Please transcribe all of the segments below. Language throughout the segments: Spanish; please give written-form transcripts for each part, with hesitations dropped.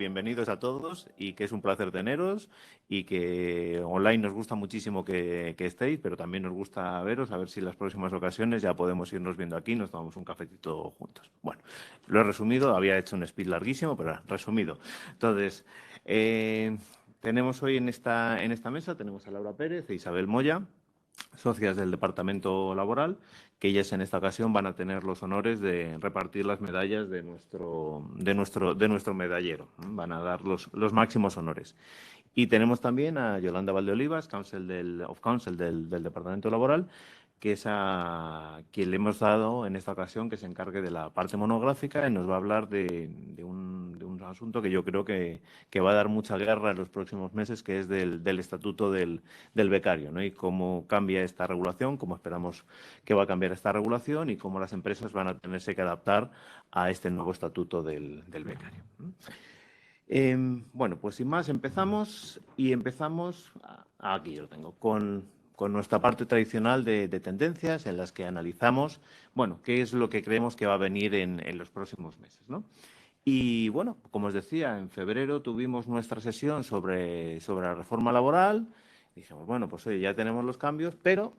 bienvenidos a todos y que es un placer teneros y que online nos gusta muchísimo que estéis, pero también nos gusta veros, a ver si en las próximas ocasiones ya podemos irnos viendo aquí, nos tomamos un cafecito juntos. Bueno, lo he resumido, había hecho un speech larguísimo, pero resumido. Entonces, tenemos hoy en esta mesa, tenemos a Laura Pérez e Isabel Moya, socias del Departamento Laboral, que ellas en esta ocasión van a tener los honores de repartir las medallas de nuestro medallero. Van a dar los máximos honores. Y tenemos también a Yolanda Valdeolivas, of Council del Departamento Laboral, que es a quien le hemos dado en esta ocasión que se encargue de la parte monográfica y nos va a hablar de un asunto que yo creo que va a dar mucha guerra en los próximos meses, que es del estatuto del becario, ¿no? Y cómo cambia esta regulación, cómo esperamos que va a cambiar esta regulación y cómo las empresas van a tenerse que adaptar a este nuevo estatuto del becario. Bueno, pues sin más empezamos aquí yo lo tengo, con nuestra parte tradicional de tendencias en las que analizamos, bueno, qué es lo que creemos que va a venir en los próximos meses, ¿no? Y bueno, como os decía, en febrero tuvimos nuestra sesión sobre la reforma laboral. Dijimos, bueno, pues oye, ya tenemos los cambios, pero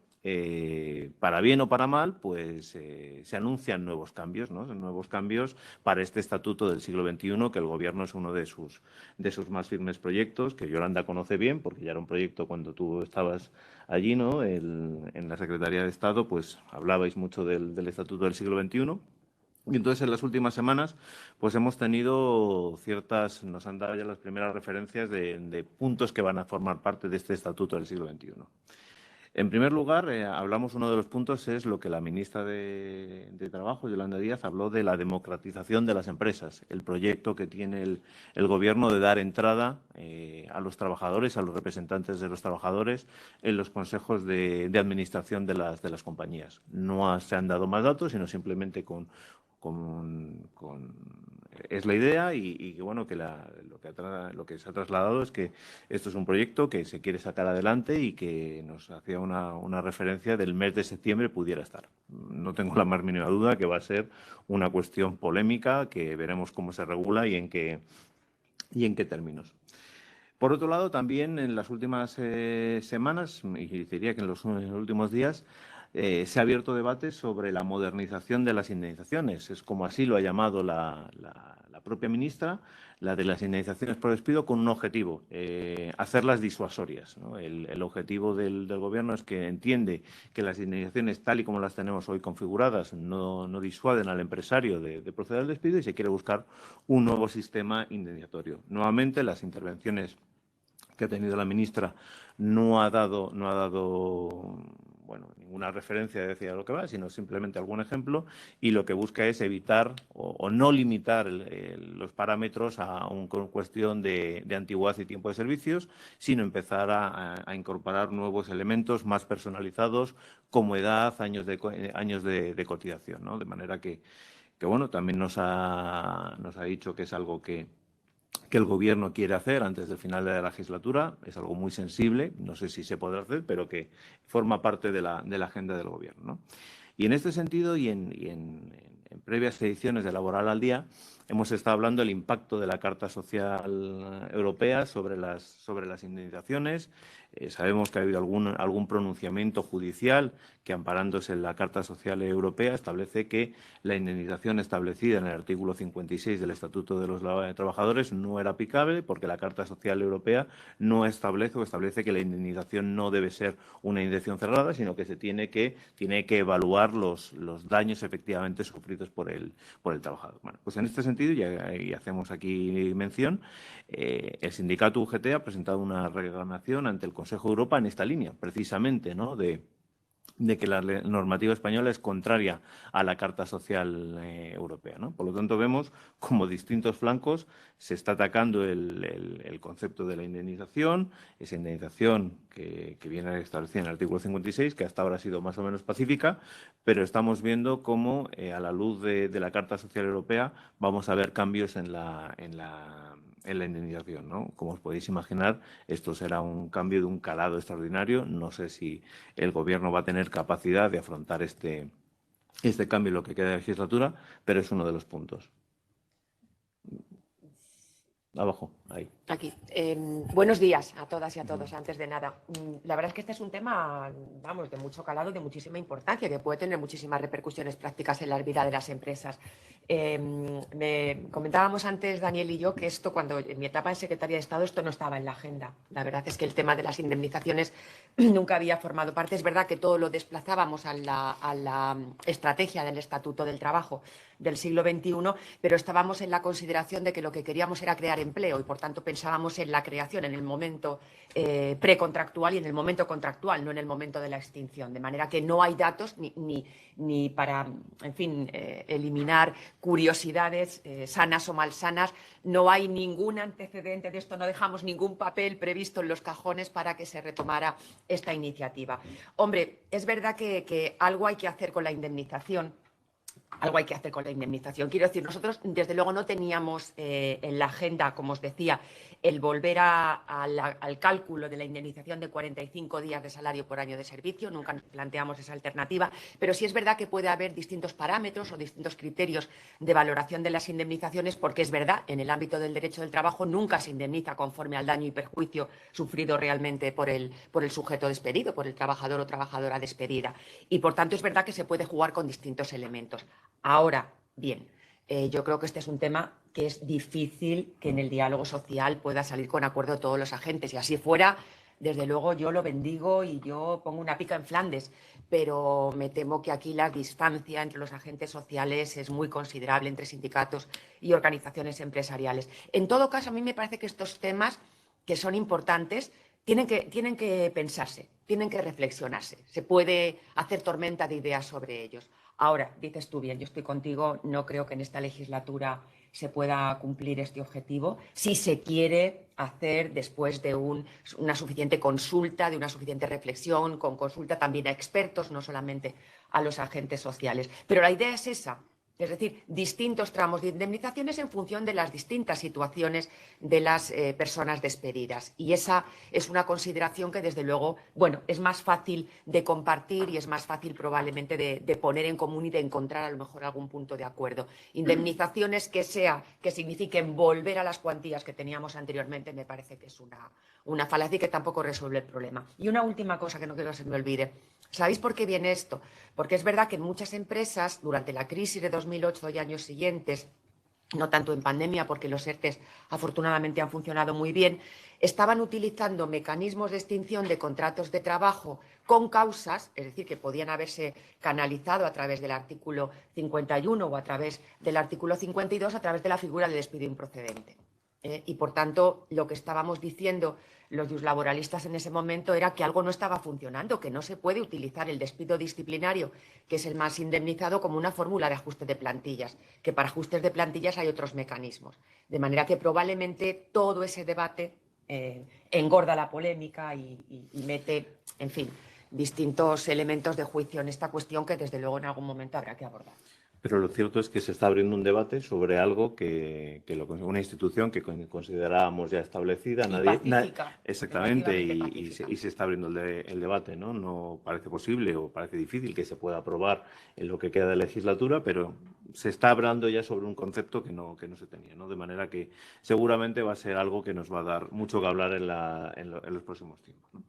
para bien o para mal, pues se anuncian nuevos cambios, ¿no? Nuevos cambios para este estatuto del siglo XXI, que el Gobierno es uno de sus más firmes proyectos, que Yolanda conoce bien, porque ya era un proyecto cuando tú estabas allí, ¿no? En la Secretaría de Estado, pues hablabais mucho del estatuto del siglo XXI. Y entonces en las últimas semanas pues hemos tenido nos han dado ya las primeras referencias de puntos que van a formar parte de este estatuto del siglo XXI. En primer lugar, uno de los puntos es lo que la ministra de Trabajo, Yolanda Díaz, habló de la democratización de las empresas, el proyecto que tiene el Gobierno de dar entrada a los trabajadores, a los representantes de los trabajadores en los consejos de administración de las compañías. No se han dado más datos, sino simplemente es la idea y que bueno, que lo que se ha trasladado es que esto es un proyecto que se quiere sacar adelante y que nos hacía una referencia del mes de septiembre pudiera estar. No tengo la más mínima duda que va a ser una cuestión polémica, que veremos cómo se regula y en qué términos. Por otro lado, también en las últimas semanas, y diría que en los últimos días, se ha abierto debate sobre la modernización de las indemnizaciones. Es como así lo ha llamado la propia ministra, la de las indemnizaciones por despido, con un objetivo, hacerlas disuasorias, ¿no? El objetivo del Gobierno es que entiende que las indemnizaciones, tal y como las tenemos hoy configuradas, no disuaden al empresario de proceder al despido y se quiere buscar un nuevo sistema indemnizatorio. Nuevamente, las intervenciones que ha tenido la ministra no ha dado bueno, ninguna referencia de decir a lo que va, sino simplemente algún ejemplo, y lo que busca es evitar o no limitar los parámetros a una cuestión de antigüedad y tiempo de servicios, sino empezar a incorporar nuevos elementos más personalizados, como edad, años de cotización, ¿no? De manera que bueno, también nos ha dicho que es algo que el Gobierno quiere hacer antes del final de la legislatura. Es algo muy sensible, no sé si se podrá hacer, pero que forma parte de la agenda del Gobierno, ¿no? Y en este sentido y en previas ediciones de Laboral al Día hemos estado hablando del impacto de la Carta Social Europea sobre las indemnizaciones. Sabemos que ha habido algún pronunciamiento judicial que, amparándose en la Carta Social Europea, establece que la indemnización establecida en el artículo 56 del Estatuto de los Trabajadores no era aplicable porque la Carta Social Europea no establece que la indemnización no debe ser una indemnización cerrada, sino que se tiene que evaluar los daños efectivamente sufridos por el trabajador. Bueno, pues en este sentido, y hacemos aquí mención, el sindicato UGT ha presentado una reclamación ante el Consejo de Europa en esta línea, precisamente, ¿no?, de que la normativa española es contraria a la Carta Social Europea, ¿no? Por lo tanto, vemos como distintos flancos se está atacando el concepto de la indemnización, esa indemnización que viene establecida en el artículo 56, que hasta ahora ha sido más o menos pacífica, pero estamos viendo cómo, a la luz de la Carta Social Europea, vamos a ver cambios en la indemnización, ¿no? Como os podéis imaginar, esto será un cambio de un calado extraordinario. No sé si el Gobierno va a tener capacidad de afrontar este cambio en lo que queda de legislatura, pero es uno de los puntos. Abajo, ahí. Aquí. Buenos días a todas y a todos, antes de nada. La verdad es que este es un tema, vamos, de mucho calado, de muchísima importancia, que puede tener muchísimas repercusiones prácticas en la vida de las empresas. Me comentábamos antes, Daniel y yo, que esto, cuando en mi etapa de secretaria de Estado, esto no estaba en la agenda. La verdad es que el tema de las indemnizaciones nunca había formado parte. Es verdad que todo lo desplazábamos a la estrategia del Estatuto del Trabajo del siglo XXI, pero estábamos en la consideración de que lo que queríamos era crear empleo y, por tanto, pensábamos en la creación en el momento precontractual y en el momento contractual, no en el momento de la extinción. De manera que no hay datos ni para, en fin, eliminar curiosidades sanas o malsanas. No hay ningún antecedente de esto, no dejamos ningún papel previsto en los cajones para que se retomara esta iniciativa. Hombre, es verdad que algo hay que hacer con la indemnización. Algo hay que hacer con la indemnización. Quiero decir, nosotros desde luego no teníamos en la agenda, como os decía, el volver al cálculo de la indemnización de 45 días de salario por año de servicio. Nunca nos planteamos esa alternativa, pero sí es verdad que puede haber distintos parámetros o distintos criterios de valoración de las indemnizaciones, porque es verdad, en el ámbito del derecho del trabajo nunca se indemniza conforme al daño y perjuicio sufrido realmente por el sujeto despedido, por el trabajador o trabajadora despedida. Y por tanto es verdad que se puede jugar con distintos elementos. Ahora, bien, yo creo que este es un tema que es difícil que en el diálogo social pueda salir con acuerdo todos los agentes. Y así fuera, desde luego yo lo bendigo y yo pongo una pica en Flandes, pero me temo que aquí la distancia entre los agentes sociales es muy considerable entre sindicatos y organizaciones empresariales. En todo caso, a mí me parece que estos temas, que son importantes, tienen que pensarse, tienen que reflexionarse. Se puede hacer tormenta de ideas sobre ellos. Ahora, dices tú bien, yo estoy contigo, no creo que en esta legislatura se pueda cumplir este objetivo si se quiere hacer después de una suficiente consulta, de una suficiente reflexión, con consulta también a expertos, no solamente a los agentes sociales. Pero la idea es esa. Es decir, distintos tramos de indemnizaciones en función de las distintas situaciones de las personas despedidas. Y esa es una consideración que, desde luego, bueno, es más fácil de compartir y es más fácil probablemente de poner en común y de encontrar a lo mejor algún punto de acuerdo. Indemnizaciones que signifiquen volver a las cuantías que teníamos anteriormente, me parece que es una falacia y que tampoco resuelve el problema. Y una última cosa que no quiero que se me olvide. ¿Sabéis por qué viene esto? Porque es verdad que en muchas empresas, durante la crisis de 2008 y años siguientes, no tanto en pandemia, porque los ERTEs afortunadamente han funcionado muy bien, estaban utilizando mecanismos de extinción de contratos de trabajo con causas, es decir, que podían haberse canalizado a través del artículo 51 o a través del artículo 52, a través de la figura de despido improcedente. Y, por tanto, lo que estábamos diciendo los laboralistas en ese momento era que algo no estaba funcionando, que no se puede utilizar el despido disciplinario, que es el más indemnizado, como una fórmula de ajuste de plantillas, que para ajustes de plantillas hay otros mecanismos. De manera que probablemente todo ese debate engorda la polémica y mete, en fin, distintos elementos de juicio en esta cuestión que, desde luego, en algún momento habrá que abordar. Pero lo cierto es que se está abriendo un debate sobre algo una institución que considerábamos ya establecida. Pacífica. Exactamente, y se está abriendo el debate, ¿no? No parece posible o parece difícil que se pueda aprobar en lo que queda de legislatura, pero se está hablando ya sobre un concepto que no se tenía, ¿no? De manera que seguramente va a ser algo que nos va a dar mucho que hablar en los próximos tiempos, ¿no?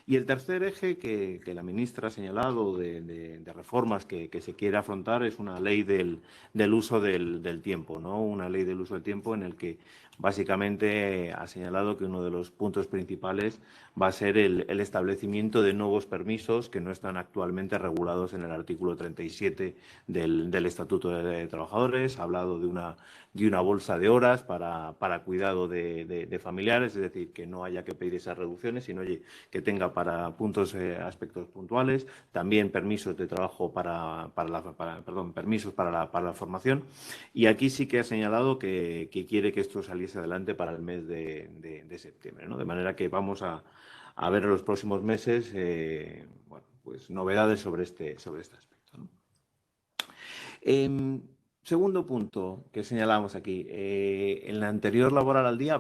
Y el tercer eje que la ministra ha señalado de reformas que se quiere afrontar es una ley del uso del tiempo, ¿no? Una ley del uso del tiempo en el que básicamente ha señalado que uno de los puntos principales va a ser el establecimiento de nuevos permisos que no están actualmente regulados en el artículo 37 del Estatuto de Trabajadores. Ha hablado de una bolsa de horas para cuidado de familiares, es decir, que no haya que pedir esas reducciones, sino que tenga para aspectos puntuales. También permisos de trabajo permisos para la formación. Y aquí sí que ha señalado que quiere que esto saliese adelante para el mes de septiembre, ¿no? De manera que vamos a ver en los próximos meses bueno, pues novedades sobre este aspecto, ¿no? Segundo punto que señalamos aquí. En la anterior Laboral al Día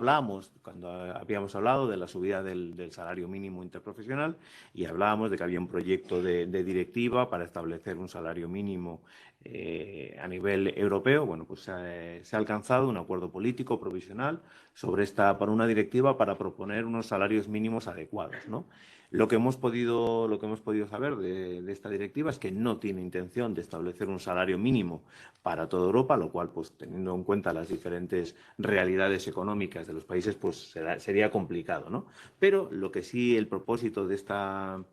cuando habíamos hablado de la subida del salario mínimo interprofesional, y hablábamos de que había un proyecto de directiva para establecer un salario mínimo a nivel europeo, bueno, pues se ha alcanzado un acuerdo político provisional para una directiva para proponer unos salarios mínimos adecuados, ¿no? Lo que hemos podido saber de esta directiva es que no tiene intención de establecer un salario mínimo para toda Europa, lo cual, pues teniendo en cuenta las diferentes realidades económicas de los países, pues sería complicado, ¿no? Pero lo que sí, el propósito de esta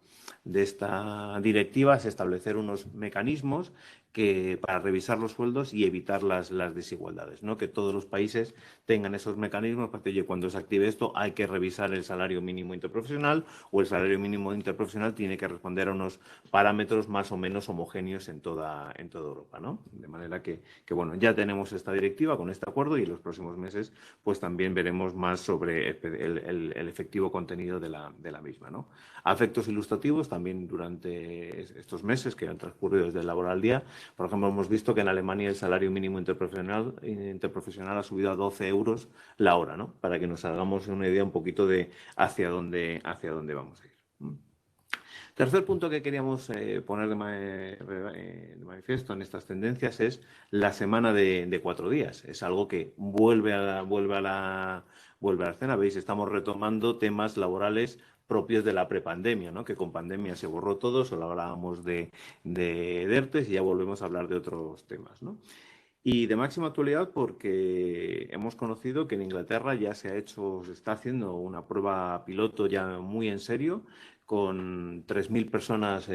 directiva es establecer unos mecanismos para revisar los sueldos y evitar las desigualdades, ¿no? Que todos los países tengan esos mecanismos para que, oye, cuando se active esto hay que revisar el salario mínimo interprofesional, o el salario mínimo interprofesional tiene que responder a unos parámetros más o menos homogéneos en toda Europa, ¿no? De manera que, bueno, ya tenemos esta directiva con este acuerdo, y en los próximos meses pues también veremos más sobre el efectivo contenido de la misma, ¿no? A efectos ilustrativos, también durante estos meses que han transcurrido desde el Laboral Día, por ejemplo, hemos visto que en Alemania el salario mínimo interprofesional ha subido a 12 euros la hora, ¿no? Para que nos hagamos una idea un poquito de hacia dónde vamos a ir. Tercer punto que queríamos poner de manifiesto en estas tendencias es la semana de 4 días. Es algo que vuelve a la escena. Veis, estamos retomando temas laborales propios de la prepandemia, ¿no? Que con pandemia se borró todo, solo hablábamos de ERTEs, y ya volvemos a hablar de otros temas, ¿no? Y de máxima actualidad porque hemos conocido que en Inglaterra ya se está haciendo una prueba piloto ya muy en serio, con 3.000 personas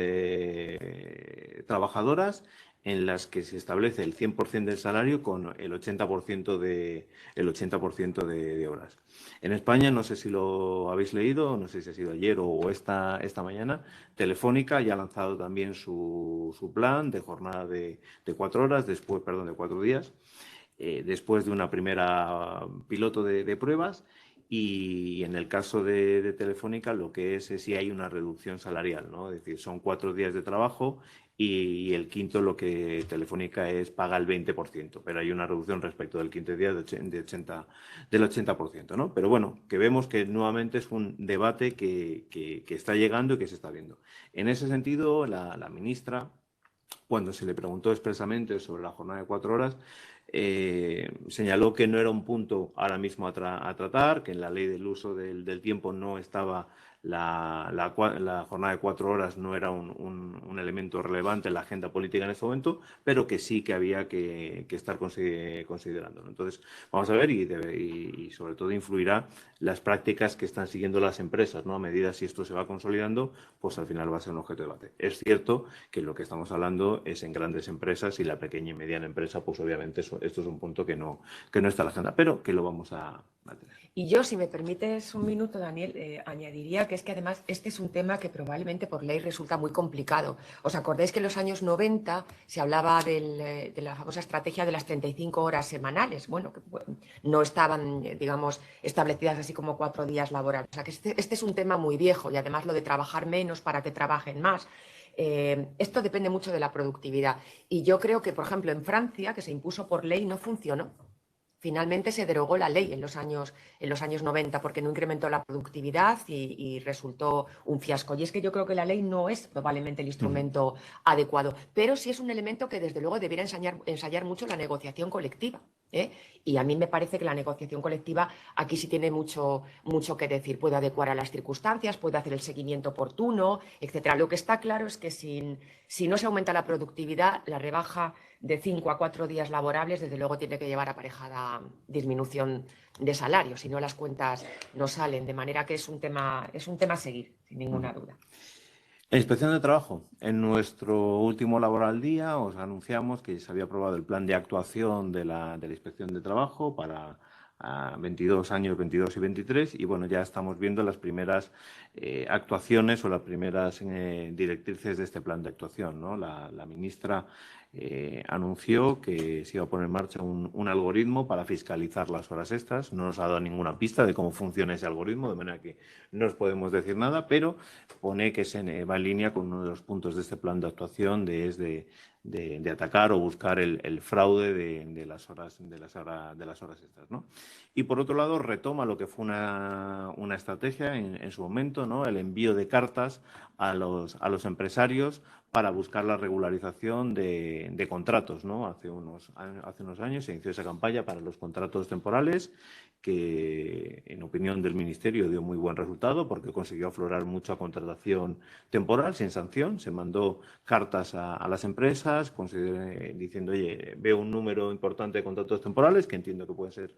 trabajadoras, en las que se establece el 100% del salario con el 80% de horas. En España, no sé si lo habéis leído, no sé si ha sido ayer o esta mañana, Telefónica ya ha lanzado también su plan de jornada de 4 horas, de 4 días, después de una primera piloto de pruebas. Y en el caso de Telefónica, lo que es si hay una reducción salarial, ¿no? Es decir, son 4 días de trabajo, y el quinto, lo que Telefónica paga el 20%, pero hay una reducción respecto del quinto día del 80%, ¿no? Pero bueno, que vemos que nuevamente es un debate que está llegando y que se está viendo. En ese sentido, la ministra, cuando se le preguntó expresamente sobre la jornada de 4 horas, señaló que no era un punto ahora mismo a tratar, que en la ley del uso del tiempo no estaba la jornada de 4 horas, no era un elemento relevante en la agenda política en ese momento, pero que sí que había que estar considerándolo. Entonces, vamos a ver, y sobre todo influirá las prácticas que están siguiendo las empresas, ¿no? A medida, si esto se va consolidando, pues al final va a ser un objeto de debate. Es cierto que lo que estamos hablando es en grandes empresas, y la pequeña y mediana empresa, pues obviamente esto es un punto que no está en la agenda, pero que lo vamos a tener. Y yo, si me permites un minuto, Daniel, añadiría que es que además este es un tema que probablemente por ley resulta muy complicado. ¿Os acordáis que en los años 90 se hablaba de la famosa estrategia de las 35 horas semanales? Bueno, que no estaban, digamos, establecidas así como 4 días laborales. O sea, que este es un tema muy viejo, y además lo de trabajar menos para que trabajen más. Esto depende mucho de la productividad. Y yo creo que, por ejemplo, en Francia, que se impuso por ley, no funcionó. Finalmente se derogó la ley en los años 90 porque no incrementó la productividad y resultó un fiasco. Y es que yo creo que la ley no es probablemente el instrumento adecuado, pero sí es un elemento que desde luego debiera ensayar mucho la negociación colectiva, ¿eh? Y a mí me parece que la negociación colectiva aquí sí tiene mucho que decir. Puede adecuar a las circunstancias, puede hacer el seguimiento oportuno, etcétera. Lo que está claro es que si no se aumenta la productividad, la rebaja de 5 a 4 días laborables, desde luego tiene que llevar aparejada disminución de salario, si no las cuentas no salen, de manera que es un tema a seguir, sin ninguna duda. En Inspección de Trabajo, en nuestro último Laboral Día os anunciamos que se había aprobado el plan de actuación de la Inspección de Trabajo para 22 años, 22 y 23, y bueno, ya estamos viendo las primeras actuaciones o las primeras directrices de este plan de actuación, ¿no? La ministra anunció que se iba a poner en marcha un algoritmo para fiscalizar las horas extras. No nos ha dado ninguna pista de cómo funciona ese algoritmo, de manera que no os podemos decir nada, pero pone que va en línea con uno de los puntos de este plan de actuación, de atacar o buscar el fraude de las horas extras, ¿no? Y por otro lado, retoma lo que fue una estrategia en su momento, ¿no? El envío de cartas a los empresarios para buscar la regularización de contratos, ¿no? Hace unos años se inició esa campaña para los contratos temporales que, en opinión del Ministerio, dio muy buen resultado porque consiguió aflorar mucha contratación temporal sin sanción. Se mandó cartas a las empresas diciendo, oye, veo un número importante de contratos temporales que entiendo que pueden ser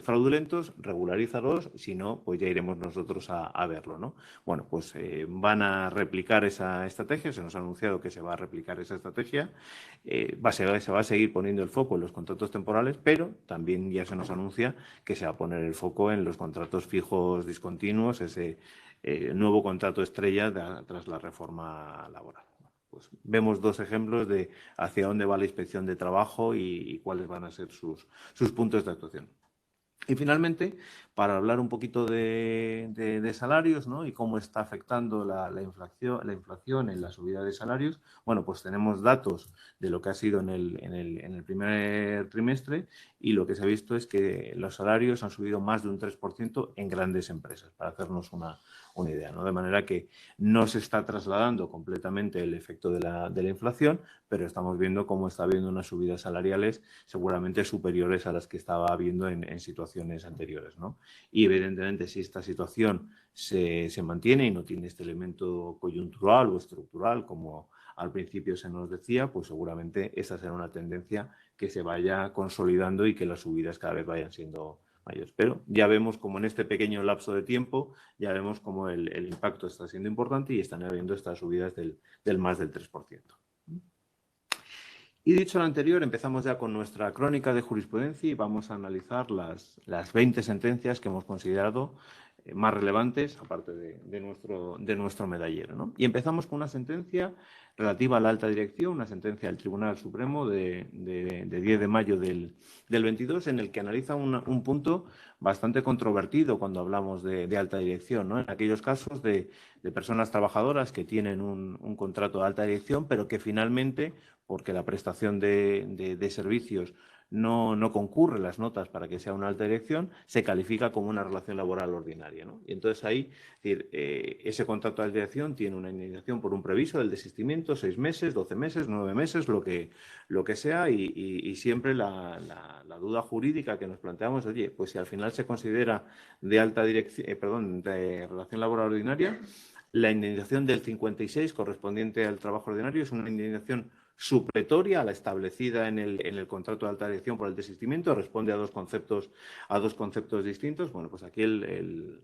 fraudulentos, regularízalos, si no, pues ya iremos nosotros a verlo, ¿no? Bueno, pues van a replicar esa estrategia, se nos ha anunciado que se va a replicar esa estrategia, se va a seguir poniendo el foco en los contratos temporales, pero también ya se nos anuncia que se va a poner el foco en los contratos fijos discontinuos, ese nuevo contrato estrella tras la reforma laboral. Pues vemos dos ejemplos de hacia dónde va la inspección de trabajo y cuáles van a ser sus puntos de actuación. Y finalmente, para hablar un poquito de salarios, ¿no? Y cómo está afectando la inflación en la subida de salarios, bueno, pues tenemos datos de lo que ha sido en el primer trimestre y lo que se ha visto es que los salarios han subido más de un 3% en grandes empresas, para hacernos una idea, ¿no? De manera que no se está trasladando completamente el efecto de la inflación, pero estamos viendo cómo está habiendo unas subidas salariales seguramente superiores a las que estaba habiendo en situaciones anteriores, ¿no? Y evidentemente si esta situación se mantiene y no tiene este elemento coyuntural o estructural como al principio se nos decía, pues seguramente esa será una tendencia que se vaya consolidando y que las subidas cada vez vayan siendo mayores. Pero ya vemos como en este pequeño lapso de tiempo, ya vemos como el impacto está siendo importante y están habiendo estas subidas del más del 3%. Y dicho lo anterior, empezamos ya con nuestra crónica de jurisprudencia y vamos a analizar las 20 sentencias que hemos considerado más relevantes, aparte de nuestro medallero, ¿no? Y empezamos con una sentencia relativa a la alta dirección, una sentencia del Tribunal Supremo de 10 de mayo del 22, en el que analiza un punto bastante controvertido cuando hablamos de alta dirección, ¿no? En aquellos casos de personas trabajadoras que tienen un contrato de alta dirección, pero que finalmente, porque la prestación de servicios no concurre las notas para que sea una alta dirección, se califica como una relación laboral ordinaria, ¿no? Y entonces ahí, es decir, ese contrato de alta dirección tiene una indemnización por un previso del desistimiento, 6 meses, 12 meses, 9 meses, lo que sea, y siempre la duda jurídica que nos planteamos, oye, pues si al final se considera de alta dirección, de relación laboral ordinaria, la indemnización del 56 correspondiente al trabajo ordinario es una indemnización supletoria a la establecida en el contrato de alta dirección por el desistimiento, responde a dos conceptos distintos. Bueno, pues aquí el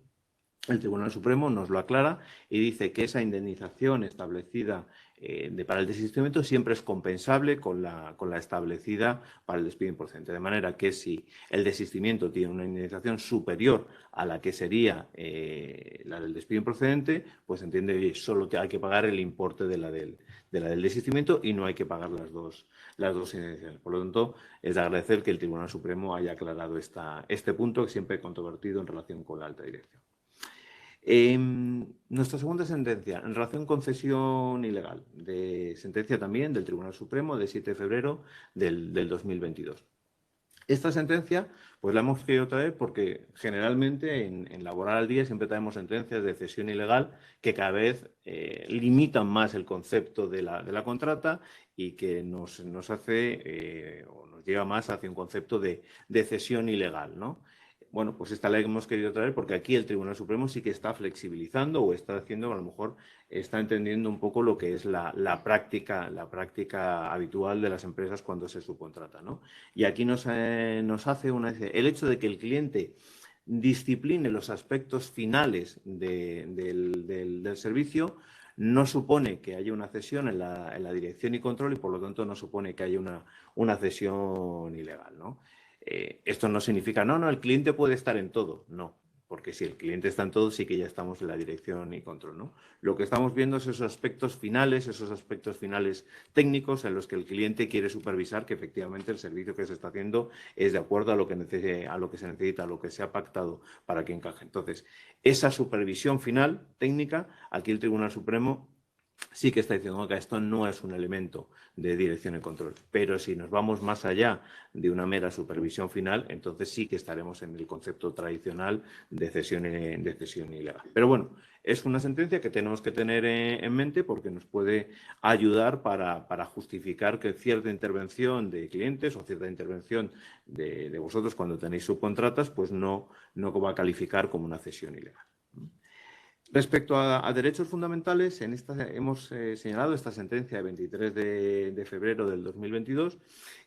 Tribunal Supremo nos lo aclara y dice que esa indemnización establecida para el desistimiento siempre es compensable con la establecida para el despido improcedente. De manera que si el desistimiento tiene una indemnización superior a la que sería la del despido improcedente, pues entiende que solo hay que pagar el importe de la del desistimiento y no hay que pagar las dos indemnizaciones. Por lo tanto, es de agradecer que el Tribunal Supremo haya aclarado este punto que siempre he controvertido en relación con la alta dirección. Nuestra segunda sentencia, en relación con cesión ilegal, de sentencia también del Tribunal Supremo de 7 de febrero del 2022. Esta sentencia, pues la hemos querido traer porque generalmente en Laboral al Día siempre traemos sentencias de cesión ilegal que cada vez limitan más el concepto de la contrata y que nos hace o nos lleva más hacia un concepto de cesión ilegal, ¿no? Bueno, pues esta ley hemos querido traer porque aquí el Tribunal Supremo sí que está flexibilizando o está haciendo, a lo mejor está entendiendo un poco lo que es la práctica habitual de las empresas cuando se subcontrata, ¿no? Y aquí nos hace el hecho de que el cliente discipline los aspectos finales del servicio no supone que haya una cesión en la dirección y control y por lo tanto no supone que haya una cesión ilegal, ¿no? Esto no significa, no, el cliente puede estar en todo. No, porque si el cliente está en todo, sí que ya estamos en la dirección y control, ¿no? Lo que estamos viendo es esos aspectos finales técnicos en los que el cliente quiere supervisar que efectivamente el servicio que se está haciendo es de acuerdo a lo que se necesita, a lo que se ha pactado para que encaje. Entonces, esa supervisión final técnica, aquí el Tribunal Supremo sí que está diciendo que esto no es un elemento de dirección y control. Pero si nos vamos más allá de una mera supervisión final, entonces sí que estaremos en el concepto tradicional de cesión ilegal. Pero bueno, es una sentencia que tenemos que tener en mente porque nos puede ayudar para justificar que cierta intervención de clientes o cierta intervención de vosotros cuando tenéis subcontratas, pues no va a calificar como una cesión ilegal. Respecto a derechos fundamentales, hemos señalado esta sentencia de 23 de febrero del 2022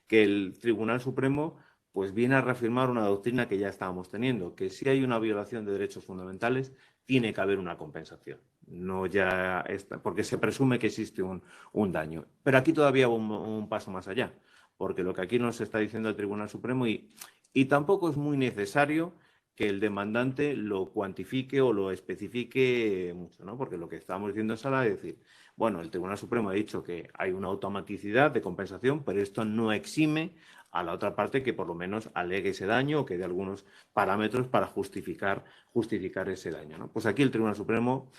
que el Tribunal Supremo pues, viene a reafirmar una doctrina que ya estábamos teniendo, que si hay una violación de derechos fundamentales tiene que haber una compensación, no ya porque se presume que existe un daño. Pero aquí todavía va un paso más allá, porque lo que aquí nos está diciendo el Tribunal Supremo y tampoco es muy necesario que el demandante lo cuantifique o lo especifique mucho, ¿no? Porque lo que estábamos diciendo es ahora decir, bueno, el Tribunal Supremo ha dicho que hay una automaticidad de compensación, pero esto no exime a la otra parte que por lo menos alegue ese daño o que dé algunos parámetros para justificar ese daño, ¿no? Pues aquí el Tribunal Supremo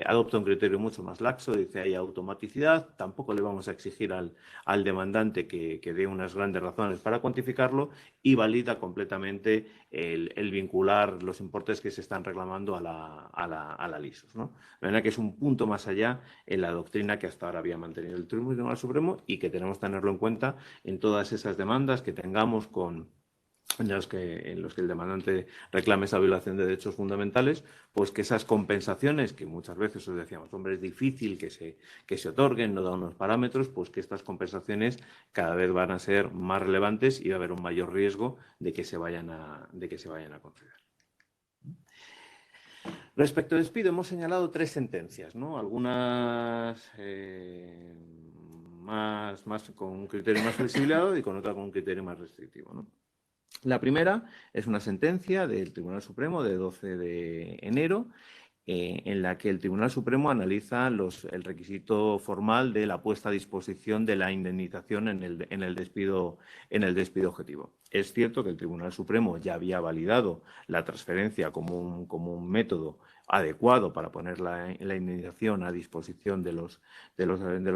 adopta un criterio mucho más laxo, dice hay automaticidad, tampoco le vamos a exigir al demandante que dé unas grandes razones para cuantificarlo y valida completamente el vincular los importes que se están reclamando a la LISOS, ¿no? De manera que es un punto más allá en la doctrina que hasta ahora había mantenido el Tribunal Supremo y que tenemos que tenerlo en cuenta en todas esas demandas que tengamos en los que el demandante reclame esa violación de derechos fundamentales, pues que esas compensaciones, que muchas veces os decíamos, hombre, es difícil que se otorguen, no da unos parámetros, pues que estas compensaciones cada vez van a ser más relevantes y va a haber un mayor riesgo de que se vayan a conceder. Respecto al despido, hemos señalado 3 sentencias, ¿no? Algunas más con un criterio más flexibilizado y con otra con un criterio más restrictivo, ¿no? La primera es una sentencia del Tribunal Supremo de 12 de enero en la que el Tribunal Supremo analiza el requisito formal de la puesta a disposición de la indemnización en el despido objetivo. Es cierto que el Tribunal Supremo ya había validado la transferencia como un método adecuado para poner la indemnización a disposición de los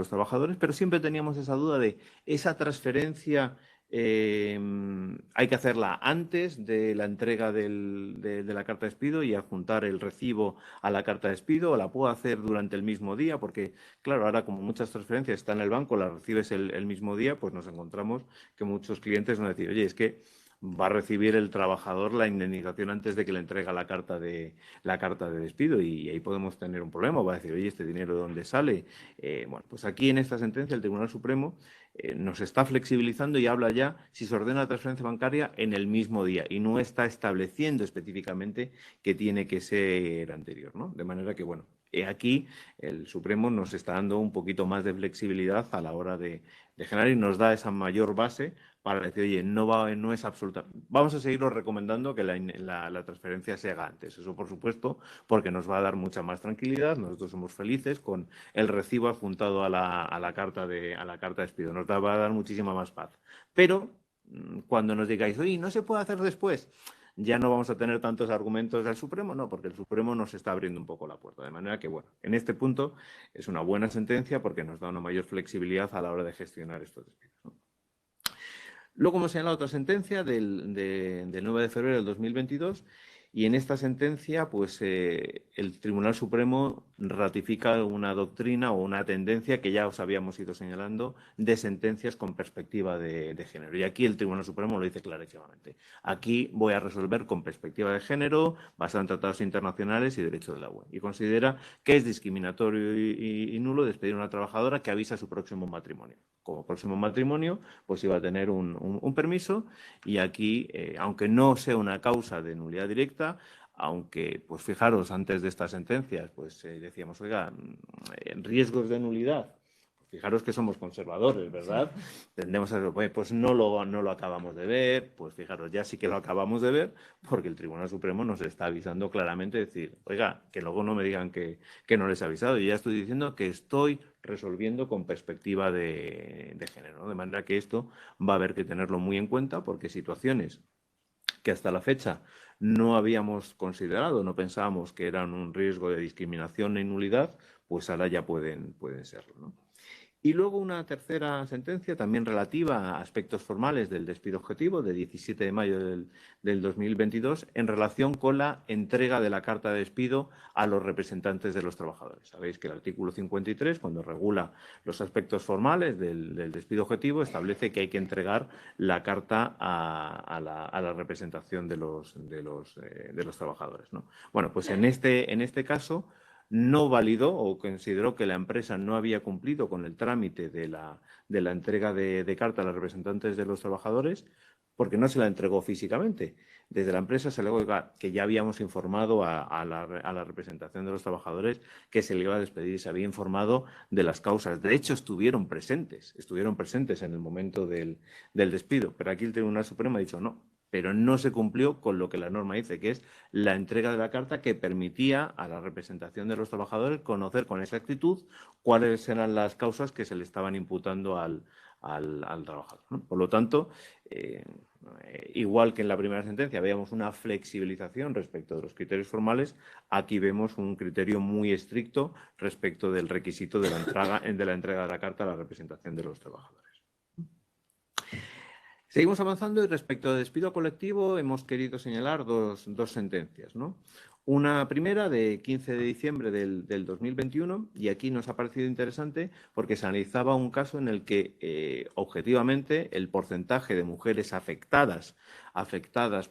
trabajadores, pero siempre teníamos esa duda de esa transferencia hay que hacerla antes de la entrega de la carta de despido y adjuntar el recibo a la carta de despido, o la puedo hacer durante el mismo día, porque, claro, ahora como muchas transferencias están en el banco, las recibes el mismo día, pues nos encontramos que muchos clientes nos dicen, oye, es que va a recibir el trabajador la indemnización antes de que le entrega la carta de despido y ahí podemos tener un problema. Va a decir, oye, ¿este dinero de dónde sale? Bueno, pues aquí en esta sentencia el Tribunal Supremo nos está flexibilizando y habla ya si se ordena la transferencia bancaria en el mismo día y no está estableciendo específicamente que tiene que ser anterior, ¿no? De manera que, bueno, aquí el Supremo nos está dando un poquito más de flexibilidad a la hora de generar y nos da esa mayor base para decir, oye, no es absoluta. Vamos a seguirlo recomendando que la transferencia se haga antes. Eso, por supuesto, porque nos va a dar mucha más tranquilidad. Nosotros somos felices con el recibo adjuntado a la carta de despido. Nos va a dar muchísima más paz. Pero cuando nos digáis, oye, no se puede hacer después, ya no vamos a tener tantos argumentos del Supremo, no, porque el Supremo nos está abriendo un poco la puerta. De manera que, bueno, en este punto es una buena sentencia porque nos da una mayor flexibilidad a la hora de gestionar estos despidos, ¿no? Luego hemos señalado otra sentencia del 9 de febrero del 2022 y en esta sentencia pues, el Tribunal Supremo ratifica una doctrina o una tendencia que ya os habíamos ido señalando de sentencias con perspectiva de género. Y aquí el Tribunal Supremo lo dice clarísimamente. Aquí voy a resolver con perspectiva de género, basado en tratados internacionales y derecho de la UE. Y considera que es discriminatorio y nulo despedir a una trabajadora que avisa su próximo matrimonio. Como próximo matrimonio, pues iba a tener un permiso y aquí, aunque no sea una causa de nulidad directa, aunque, pues fijaros, antes de estas sentencias, pues decíamos, oiga, riesgos de nulidad, fijaros que somos conservadores, ¿verdad? Sí. Tendemos a decir, pues no lo acabamos de ver, pues fijaros, ya sí que lo acabamos de ver, porque el Tribunal Supremo nos está avisando claramente, decir, oiga, que luego no me digan que no les he avisado, y ya estoy diciendo que estoy resolviendo con perspectiva de género, ¿no? De manera que esto va a haber que tenerlo muy en cuenta, porque situaciones que hasta la fecha no habíamos considerado, no pensábamos que eran un riesgo de discriminación e nulidad, pues ahora ya pueden serlo, ¿no? Y luego una tercera sentencia, también relativa a aspectos formales del despido objetivo, de 17 de mayo del 2022, en relación con la entrega de la carta de despido a los representantes de los trabajadores. Sabéis que el artículo 53, cuando regula los aspectos formales del despido objetivo, establece que hay que entregar la carta a la representación de los trabajadores, ¿no? Bueno, pues en este caso no validó o consideró que la empresa no había cumplido con el trámite de la entrega de carta a los representantes de los trabajadores porque no se la entregó físicamente. Desde la empresa se le dijo que ya habíamos informado a la representación de los trabajadores que se le iba a despedir, se había informado de las causas. De hecho, estuvieron presentes en el momento del despido. Pero aquí el Tribunal Supremo ha dicho no, pero no se cumplió con lo que la norma dice, que es la entrega de la carta que permitía a la representación de los trabajadores conocer con exactitud cuáles eran las causas que se le estaban imputando al trabajador, ¿no? Por lo tanto, igual que en la primera sentencia veíamos una flexibilización respecto de los criterios formales, aquí vemos un criterio muy estricto respecto del requisito de la entrega de la carta a la representación de los trabajadores. Seguimos avanzando y respecto al despido colectivo hemos querido señalar dos sentencias, ¿no? Una primera de 15 de diciembre del 2021 y aquí nos ha parecido interesante porque se analizaba un caso en el que objetivamente el porcentaje de mujeres afectadas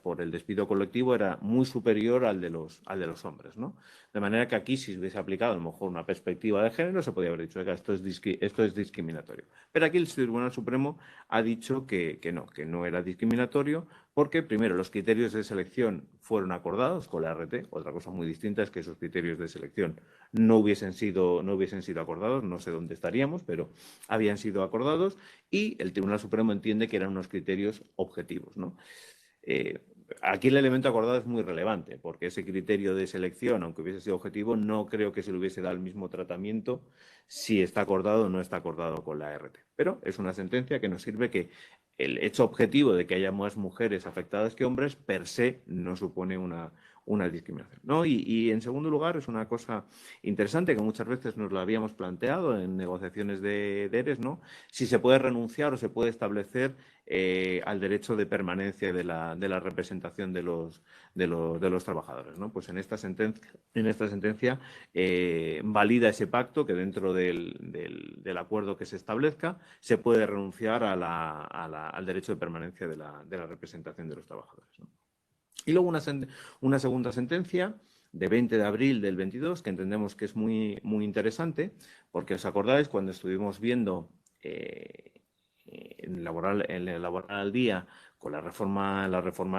por el despido colectivo era muy superior al de los hombres, ¿no? De manera que aquí, si se hubiese aplicado a lo mejor una perspectiva de género, se podría haber dicho que esto es discriminatorio. Pero aquí el Tribunal Supremo ha dicho que no era discriminatorio porque, primero, los criterios de selección fueron acordados con la RT. Otra cosa muy distinta es que esos criterios de selección no hubiesen sido acordados, no sé dónde estaríamos, pero habían sido acordados y el Tribunal Supremo entiende que eran unos criterios objetivos, ¿no? Aquí el elemento acordado es muy relevante porque ese criterio de selección, aunque hubiese sido objetivo, no creo que se le hubiese dado el mismo tratamiento si está acordado o no está acordado con la RT. Pero es una sentencia que nos sirve que el hecho objetivo de que haya más mujeres afectadas que hombres per se no supone una discriminación, ¿no? Y en segundo lugar, es una cosa interesante que muchas veces nos lo habíamos planteado en negociaciones de ERES, ¿no? Si se puede renunciar o se puede establecer al derecho de permanencia de la representación de los trabajadores, ¿no? Pues en esta sentencia valida ese pacto que dentro del acuerdo que se establezca se puede renunciar al derecho de permanencia de la representación de los trabajadores, ¿no? Y luego una segunda sentencia de 20 de abril del 22 que entendemos que es muy, muy interesante porque os acordáis cuando estuvimos viendo en el laboral al día con la reforma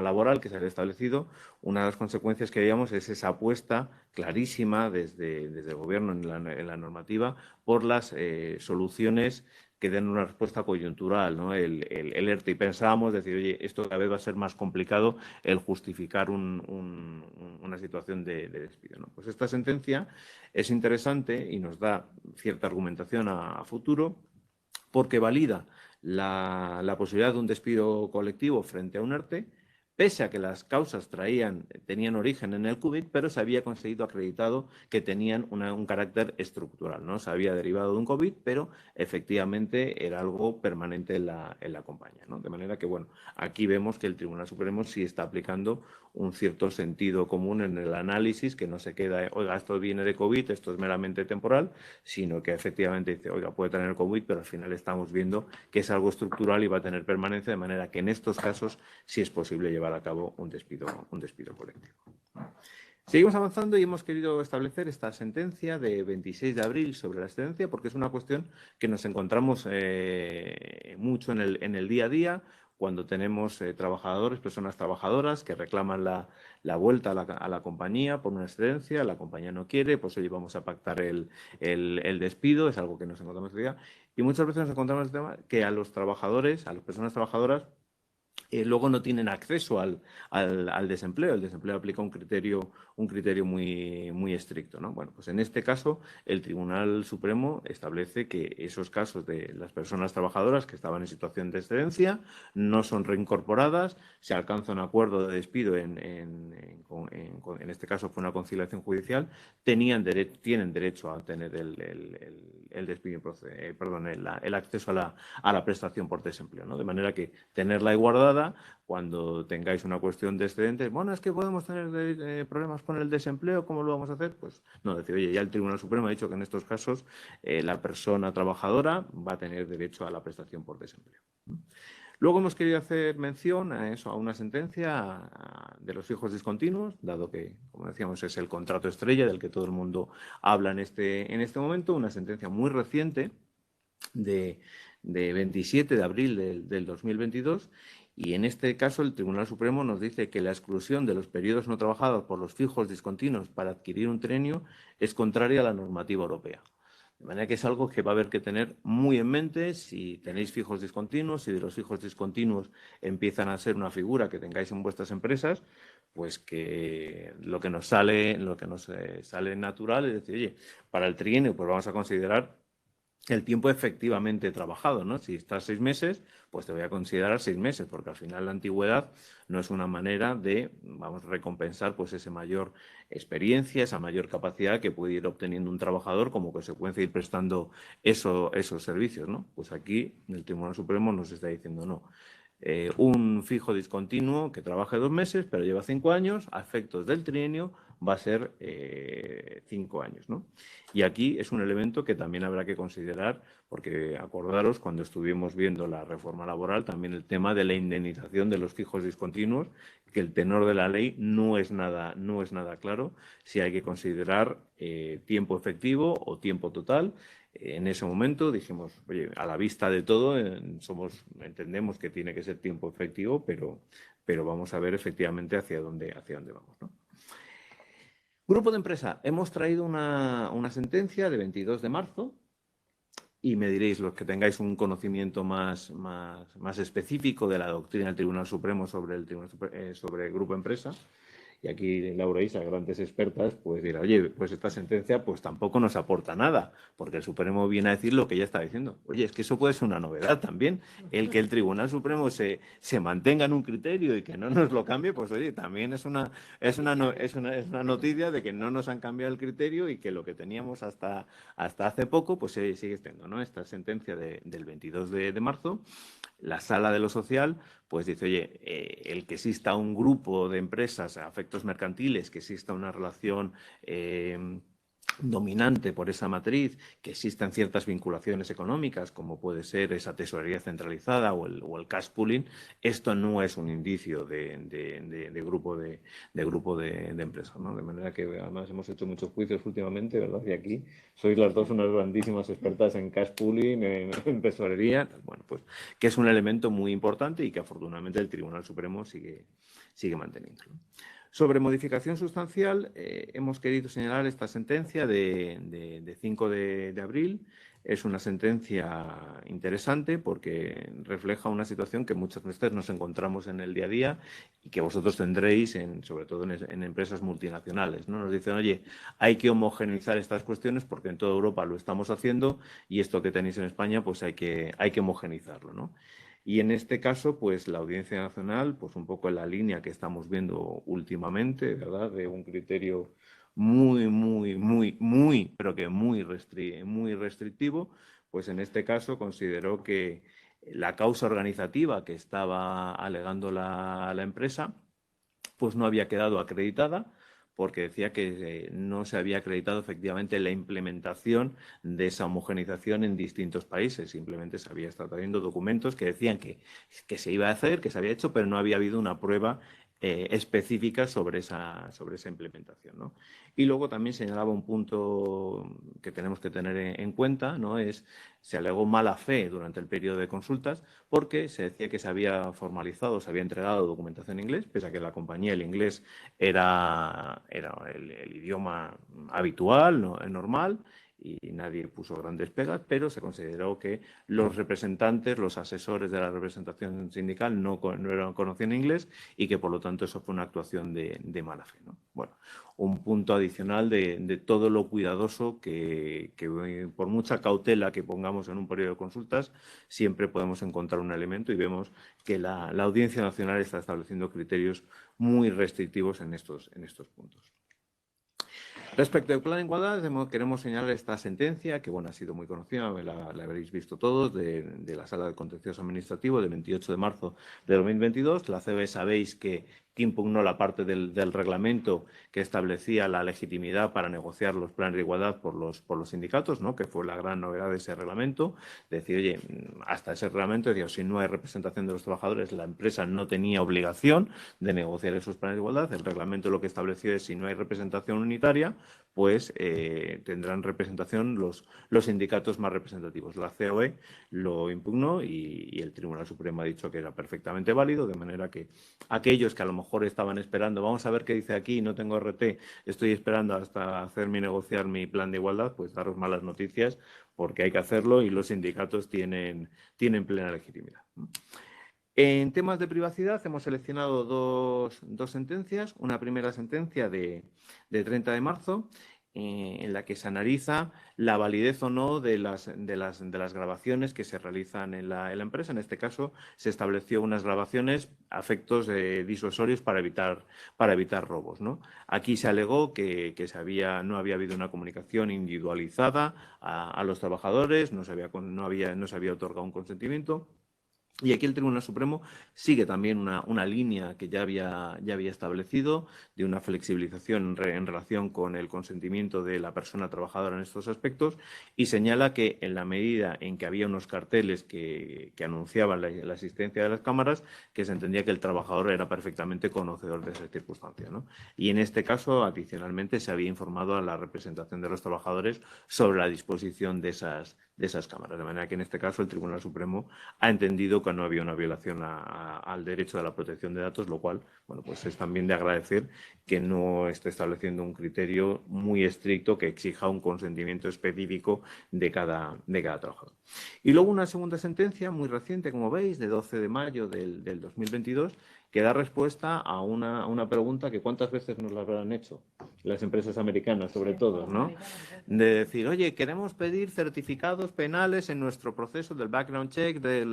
laboral que se había establecido, una de las consecuencias que veíamos es esa apuesta clarísima desde el Gobierno en la normativa por las soluciones que den una respuesta coyuntural, ¿no? El ERTE. Y pensábamos decir, oye, esto cada vez va a ser más complicado el justificar una situación de despido, ¿no? Pues esta sentencia es interesante y nos da cierta argumentación a futuro porque valida la posibilidad de un despido colectivo frente a un ERTE, pese a que las causas tenían origen en el COVID, pero se había conseguido acreditado que tenían un carácter estructural, ¿no? Se había derivado de un COVID, pero efectivamente era algo permanente en la compañía, ¿no? De manera que, bueno, aquí vemos que el Tribunal Supremo sí está aplicando un cierto sentido común en el análisis, que no se queda, oiga, esto viene de COVID, esto es meramente temporal, sino que efectivamente dice, oiga, puede tener COVID, pero al final estamos viendo que es algo estructural y va a tener permanencia, de manera que en estos casos sí es posible llevar a cabo un despido colectivo. Seguimos avanzando y hemos querido establecer esta sentencia de 26 de abril sobre la excedencia porque es una cuestión que nos encontramos mucho en el día a día cuando tenemos trabajadores, personas trabajadoras que reclaman la vuelta a la compañía por una excedencia, la compañía no quiere, pues oye, vamos a pactar el despido, es algo que nos encontramos hoy día. Y muchas veces nos encontramos el tema que a los trabajadores, a las personas trabajadoras, luego no tienen acceso al desempleo. El desempleo aplica un criterio muy estricto, ¿no? Bueno, pues en este caso el Tribunal Supremo establece que esos casos de las personas trabajadoras que estaban en situación de excedencia no son reincorporadas, se alcanza un acuerdo de despido, en este caso fue una conciliación judicial, tienen derecho a tener el despido, el acceso a la prestación por desempleo, ¿no? De manera que tenerla ahí guardada cuando tengáis una cuestión de excedentes. Bueno, es que podemos tener problemas con el desempleo, ¿cómo lo vamos a hacer? Pues no, decir, oye, ya el Tribunal Supremo ha dicho que en estos casos la persona trabajadora va a tener derecho a la prestación por desempleo. Luego hemos querido hacer mención a eso, a una sentencia de los fijos discontinuos, dado que, como decíamos, es el contrato estrella del que todo el mundo habla en este momento, una sentencia muy reciente de 27 de abril del 2022, y en este caso el Tribunal Supremo nos dice que la exclusión de los periodos no trabajados por los fijos discontinuos para adquirir un trienio es contraria a la normativa europea. De manera que es algo que va a haber que tener muy en mente si tenéis fijos discontinuos, si de los fijos discontinuos empiezan a ser una figura que tengáis en vuestras empresas, pues que lo que nos sale natural es decir, oye, para el trienio pues vamos a considerar el tiempo efectivamente trabajado, ¿no? Si estás 6 meses, pues te voy a considerar 6 meses, porque al final la antigüedad no es una manera de, vamos, recompensar pues esa mayor experiencia, esa mayor capacidad que puede ir obteniendo un trabajador como consecuencia de ir prestando esos servicios, ¿no? Pues aquí el Tribunal Supremo nos está diciendo no. Un fijo discontinuo que trabaje 2 meses, pero lleva 5 años, a efectos del trienio va a ser 5 años, ¿no? Y aquí es un elemento que también habrá que considerar, porque acordaros, cuando estuvimos viendo la reforma laboral, también el tema de la indemnización de los fijos discontinuos, que el tenor de la ley no es nada claro si hay que considerar tiempo efectivo o tiempo total. En ese momento dijimos, oye, a la vista de todo, entendemos que tiene que ser tiempo efectivo, pero vamos a ver efectivamente hacia dónde vamos, ¿no? Grupo de empresa. Hemos traído una sentencia de 22 de marzo y me diréis, los que tengáis un conocimiento más específico de la doctrina del Tribunal Supremo sobre el Grupo Empresa, y aquí Laura e Isa, grandes expertas, pues dirá, oye, pues esta sentencia pues tampoco nos aporta nada, porque el Supremo viene a decir lo que ya está diciendo. Oye, es que eso puede ser una novedad también, el que el Tribunal Supremo se mantenga en un criterio y que no nos lo cambie, pues oye, también es una noticia de que no nos han cambiado el criterio y que lo que teníamos hasta hace poco, pues sigue estando, ¿no? Esta sentencia del 22 de marzo, la Sala de lo Social pues dice, oye, el que exista un grupo de empresas a efectos mercantiles, que exista una relación dominante por esa matriz, que existan ciertas vinculaciones económicas, como puede ser esa tesorería centralizada o el cash pooling, esto no es un indicio de grupo de empresas, ¿no? De manera que además hemos hecho muchos juicios últimamente, ¿verdad? Y aquí sois las dos unas grandísimas expertas en cash pooling, en tesorería, bueno, pues que es un elemento muy importante y que afortunadamente el Tribunal Supremo sigue manteniendo, ¿no? Sobre modificación sustancial, hemos querido señalar esta sentencia de 5 de abril. Es una sentencia interesante porque refleja una situación que muchas veces nos encontramos en el día a día y que vosotros tendréis, sobre todo en empresas multinacionales, ¿no? Nos dicen, oye, hay que homogeneizar estas cuestiones porque en toda Europa lo estamos haciendo y esto que tenéis en España, pues hay que homogeneizarlo, ¿no? Y en este caso, pues la Audiencia Nacional, pues un poco en la línea que estamos viendo últimamente, ¿verdad? De un criterio pero que muy restrictivo, pues en este caso consideró que la causa organizativa que estaba alegando la empresa, pues no había quedado acreditada, porque decía que no se había acreditado efectivamente la implementación de esa homogenización en distintos países. Simplemente se había estado trayendo documentos que decían que se iba a hacer, que se había hecho, pero no había habido una prueba específica sobre esa implementación, ¿no? Y luego también señalaba un punto que tenemos que tener en cuenta, ¿no? Se alegó mala fe durante el periodo de consultas porque se decía que se había formalizado, se había entregado documentación en inglés, pese a que la compañía, el inglés era el idioma habitual, ¿no? Normal, y nadie puso grandes pegas, pero se consideró que los representantes, los asesores de la representación sindical no conocían inglés y que por lo tanto eso fue una actuación de mala fe, ¿no? Bueno, un punto adicional de todo lo cuidadoso que por mucha cautela que pongamos en un periodo de consultas, siempre podemos encontrar un elemento y vemos que la Audiencia Nacional está estableciendo criterios muy restrictivos en estos puntos. Respecto al plan de igualdad, queremos señalar esta sentencia, que bueno, ha sido muy conocida, la habréis visto todos, de la Sala de Contencioso Administrativo del 28 de marzo de 2022. La COE sabéis que impugnó la parte del reglamento que establecía la legitimidad para negociar los planes de igualdad por los sindicatos, ¿no? Que fue la gran novedad de ese reglamento. Decir, oye, hasta ese reglamento, decía, si no hay representación de los trabajadores, la empresa no tenía obligación de negociar esos planes de igualdad. El reglamento lo que estableció es, si no hay representación unitaria, pues tendrán representación los sindicatos más representativos. La COE lo impugnó y el Tribunal Supremo ha dicho que era perfectamente válido, de manera que aquellos que a lo mejor estaban esperando, vamos a ver qué dice aquí, no tengo RT, estoy esperando hasta negociar mi plan de igualdad, pues daros malas noticias, porque hay que hacerlo y los sindicatos tienen plena legitimidad. En temas de privacidad hemos seleccionado dos sentencias. Una primera sentencia de 30 de marzo, en la que se analiza la validez o no de las grabaciones que se realizan en la empresa. En este caso, se estableció unas grabaciones a efectos disuasorios para evitar robos, ¿no? Aquí se alegó que no había habido una comunicación individualizada a los trabajadores, no se había otorgado un consentimiento. Y aquí el Tribunal Supremo sigue también una línea que ya había establecido de una flexibilización en relación con el consentimiento de la persona trabajadora en estos aspectos y señala que en la medida en que había unos carteles que anunciaban la existencia de las cámaras, que se entendía que el trabajador era perfectamente conocedor de esa circunstancia, ¿no? Y en este caso, adicionalmente, se había informado a la representación de los trabajadores sobre la disposición de esas cámaras. De manera que en este caso el Tribunal Supremo ha entendido que no había una violación al derecho de la protección de datos, lo cual, bueno, pues es también de agradecer que no esté estableciendo un criterio muy estricto que exija un consentimiento específico de cada trabajador. Y luego una segunda sentencia muy reciente, como veis, de 12 de mayo del 2022, que da respuesta a una pregunta que cuántas veces nos la habrán hecho las empresas americanas, sobre todo, ¿no? De decir, oye, queremos pedir certificados penales en nuestro proceso del background check, de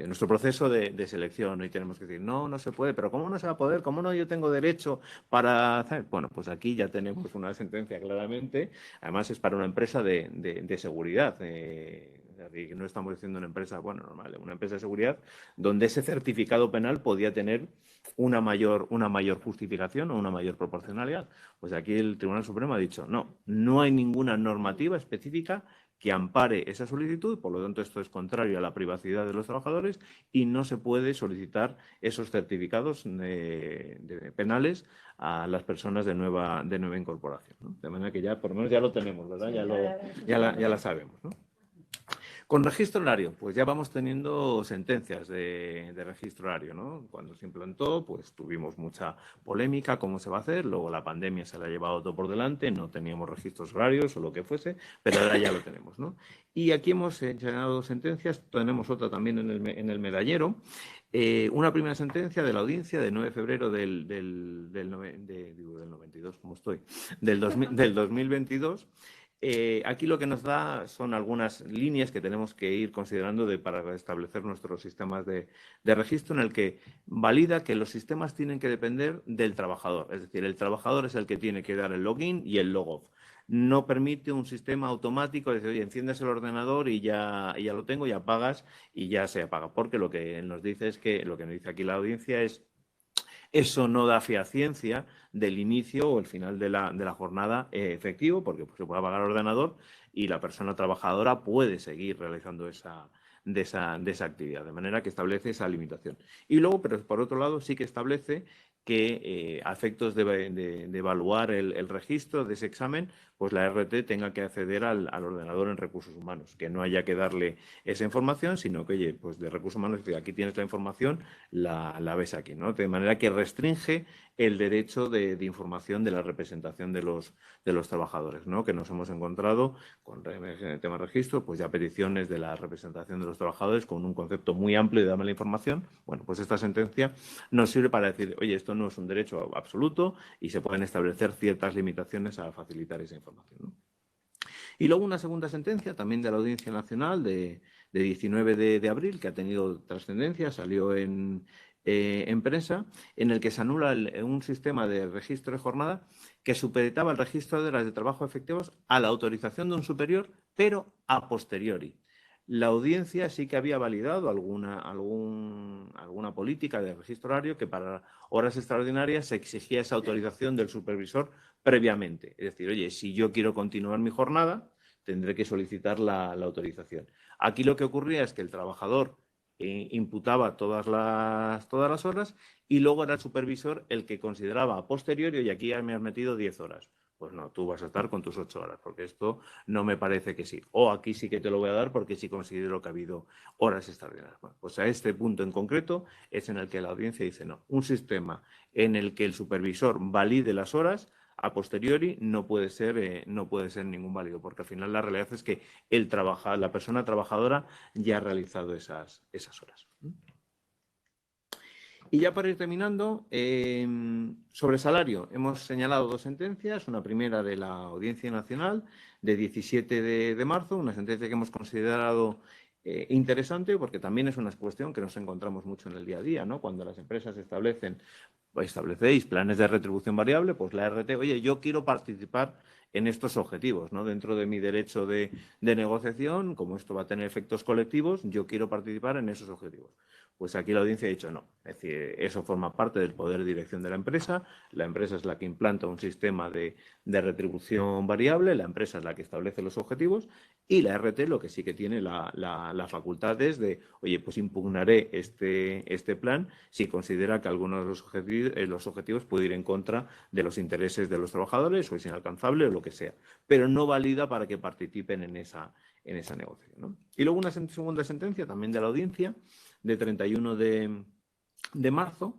nuestro proceso de selección. Y tenemos que decir, no se puede, pero ¿cómo no se va a poder? ¿Cómo no yo tengo derecho para hacer? Bueno, pues aquí ya tenemos una sentencia claramente. Además es para una empresa de seguridad. No estamos diciendo una empresa, bueno, normal, una empresa de seguridad donde ese certificado penal podía tener una mayor justificación o una mayor proporcionalidad. Pues aquí el Tribunal Supremo ha dicho, no hay ninguna normativa específica que ampare esa solicitud, por lo tanto esto es contrario a la privacidad de los trabajadores y no se puede solicitar esos certificados penales a las personas de nueva incorporación, ¿no? De manera que ya, por lo menos ya lo tenemos, ¿verdad? Ya la sabemos, ¿no? Con registro horario, pues ya vamos teniendo sentencias de registro horario, ¿no? Cuando se implantó, pues tuvimos mucha polémica, cómo se va a hacer, luego la pandemia se la ha llevado todo por delante, no teníamos registros horarios o lo que fuese, pero ahora ya lo tenemos, ¿no? Y aquí hemos generado dos sentencias, tenemos otra también en el medallero. Una primera sentencia de la audiencia de 9 de febrero del 92, ¿cómo estoy? Del 2022. Aquí lo que nos da son algunas líneas que tenemos que ir considerando para establecer nuestros sistemas de registro, en el que valida que los sistemas tienen que depender del trabajador. Es decir, el trabajador es el que tiene que dar el login y el logoff. No permite un sistema automático de decir, oye, enciendes el ordenador y ya lo tengo, ya apagas y ya se apaga. Porque lo que nos dice es que, lo que nos dice aquí la audiencia es, eso no da fehaciencia del inicio o el final de la jornada efectivo, porque pues, se puede apagar el ordenador y la persona trabajadora puede seguir realizando esa actividad, de manera que establece esa limitación. Y luego, pero por otro lado, sí que establece que a efectos de evaluar el registro de ese examen, pues la RT tenga que acceder al ordenador en recursos humanos, que no haya que darle esa información, sino que, oye, pues de recursos humanos, aquí tienes la información, la ves aquí, ¿no? De manera que restringe el derecho de información de la representación de los trabajadores, ¿no? Que nos hemos encontrado con el tema de registro, pues ya peticiones de la representación de los trabajadores con un concepto muy amplio de dame la información. Bueno, pues esta sentencia nos sirve para decir, oye, esto no es un derecho absoluto y se pueden establecer ciertas limitaciones a facilitar esa información, ¿no? Y luego una segunda sentencia, también de la Audiencia Nacional, de 19 de abril, que ha tenido trascendencia, salió en prensa, en el que se anula un sistema de registro de jornada que supeditaba el registro de horas de trabajo efectivos a la autorización de un superior, pero a posteriori. La audiencia sí que había validado alguna política de registro horario que para horas extraordinarias se exigía esa autorización del supervisor previamente. Es decir, oye, si yo quiero continuar mi jornada, tendré que solicitar la autorización. Aquí lo que ocurría es que el trabajador imputaba todas las horas y luego era el supervisor el que consideraba a posteriori, y aquí ya me has metido 10 horas. Pues no, tú vas a estar con tus 8 horas, porque esto no me parece que sí. O aquí sí que te lo voy a dar porque sí considero que ha habido horas extraordinarias. Bueno, pues a este punto en concreto es en el que la audiencia dice no. Un sistema en el que el supervisor valide las horas a posteriori no puede ser ningún válido, porque al final la realidad es que la persona trabajadora ya ha realizado esas horas. Y ya para ir terminando, sobre salario, hemos señalado dos sentencias. Una primera de la Audiencia Nacional, de 17 de marzo, una sentencia que hemos considerado interesante porque también es una cuestión que nos encontramos mucho en el día a día, ¿no? Cuando las empresas establecéis planes de retribución variable, pues la RT, oye, yo quiero participar en estos objetivos, ¿no? Dentro de mi derecho de negociación, como esto va a tener efectos colectivos, yo quiero participar en esos objetivos. Pues aquí la audiencia ha dicho no. Es decir, eso forma parte del poder de dirección de la empresa es la que implanta un sistema de retribución variable, la empresa es la que establece los objetivos y la RT lo que sí que tiene la facultad es de, oye, pues impugnaré este plan si considera que alguno de los objetivos puede ir en contra de los intereses de los trabajadores o es inalcanzable o lo que sea, pero no valida para que participen en esa negociación, ¿no? Y luego una segunda sentencia también de la audiencia de 31 de marzo,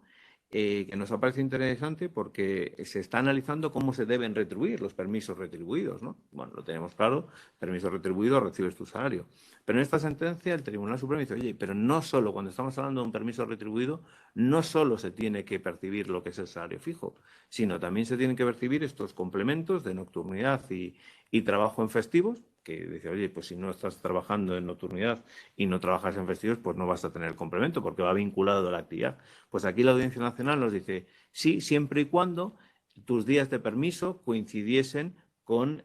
que nos ha parecido interesante porque se está analizando cómo se deben retribuir los permisos retribuidos, ¿no? Bueno, lo tenemos claro, permiso retribuido, recibes tu salario. Pero en esta sentencia el Tribunal Supremo dice, oye, pero no solo, cuando estamos hablando de un permiso retribuido, no solo se tiene que percibir lo que es el salario fijo, sino también se tienen que percibir estos complementos de nocturnidad y trabajo en festivos, que dice, oye, pues si no estás trabajando en nocturnidad y no trabajas en festivos, pues no vas a tener el complemento porque va vinculado a la actividad. Pues aquí la Audiencia Nacional nos dice, sí, siempre y cuando tus días de permiso coincidiesen con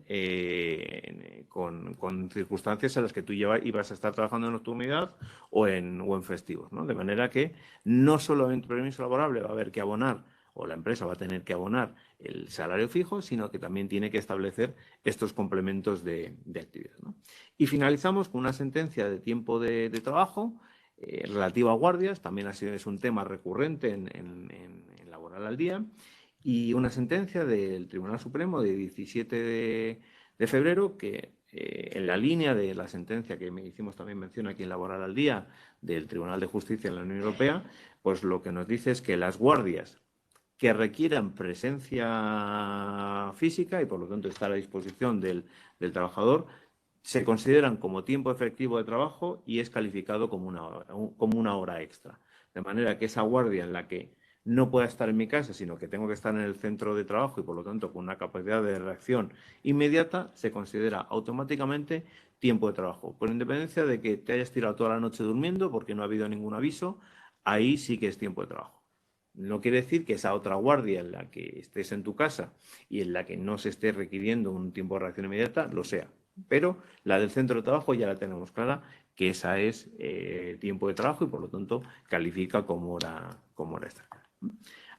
circunstancias en las que tú ibas a estar trabajando en nocturnidad o en festivos, ¿no? De manera que no solo en permiso laborable va a haber que abonar o la empresa va a tener que abonar el salario fijo, sino que también tiene que establecer estos complementos de actividad, ¿no? Y finalizamos con una sentencia de tiempo de trabajo relativa a guardias, también es un tema recurrente en Laboral al Día, y una sentencia del Tribunal Supremo de 17 de febrero que en la línea de la sentencia que hicimos también mención aquí en Laboral al Día del Tribunal de Justicia de la Unión Europea, pues lo que nos dice es que las guardias que requieran presencia física y por lo tanto estar a disposición del trabajador, se consideran como tiempo efectivo de trabajo y es calificado como una hora extra. De manera que esa guardia en la que no pueda estar en mi casa, sino que tengo que estar en el centro de trabajo y por lo tanto con una capacidad de reacción inmediata, se considera automáticamente tiempo de trabajo. Por independencia de que te hayas tirado toda la noche durmiendo porque no ha habido ningún aviso, ahí sí que es tiempo de trabajo. No quiere decir que esa otra guardia en la que estés en tu casa y en la que no se esté requiriendo un tiempo de reacción inmediata lo sea. Pero la del centro de trabajo ya la tenemos clara, que esa es tiempo de trabajo y por lo tanto califica como hora extra.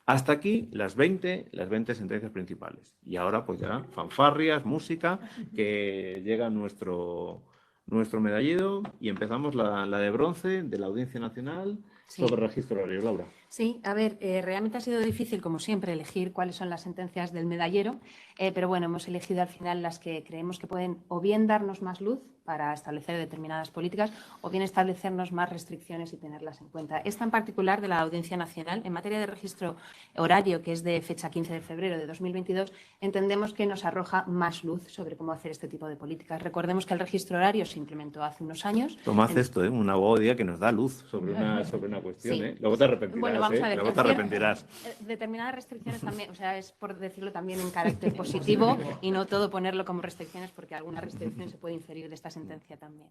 Hasta aquí las 20 sentencias principales. Y ahora pues ya fanfarrias, música, que llega nuestro medallero y empezamos la de bronce de la Audiencia Nacional sobre registro horario. Laura. Sí, a ver, realmente ha sido difícil, como siempre, elegir cuáles son las sentencias del medallero, pero bueno, hemos elegido al final las que creemos que pueden o bien darnos más luz para establecer determinadas políticas o bien establecernos más restricciones y tenerlas en cuenta. Esta en particular de la Audiencia Nacional, en materia de registro horario, que es de fecha 15 de febrero de 2022, entendemos que nos arroja más luz sobre cómo hacer este tipo de políticas. Recordemos que el registro horario se implementó hace unos años. Tomad esto, un abogado día que nos da luz sobre una cuestión. Sí. Luego te arrepentirás. Bueno, vamos a ver, Luego te arrepentirás. Determinadas restricciones también, o sea, es por decirlo también en carácter positivo y no todo ponerlo como restricciones, porque alguna restricción se puede inferir de esta sentencia también.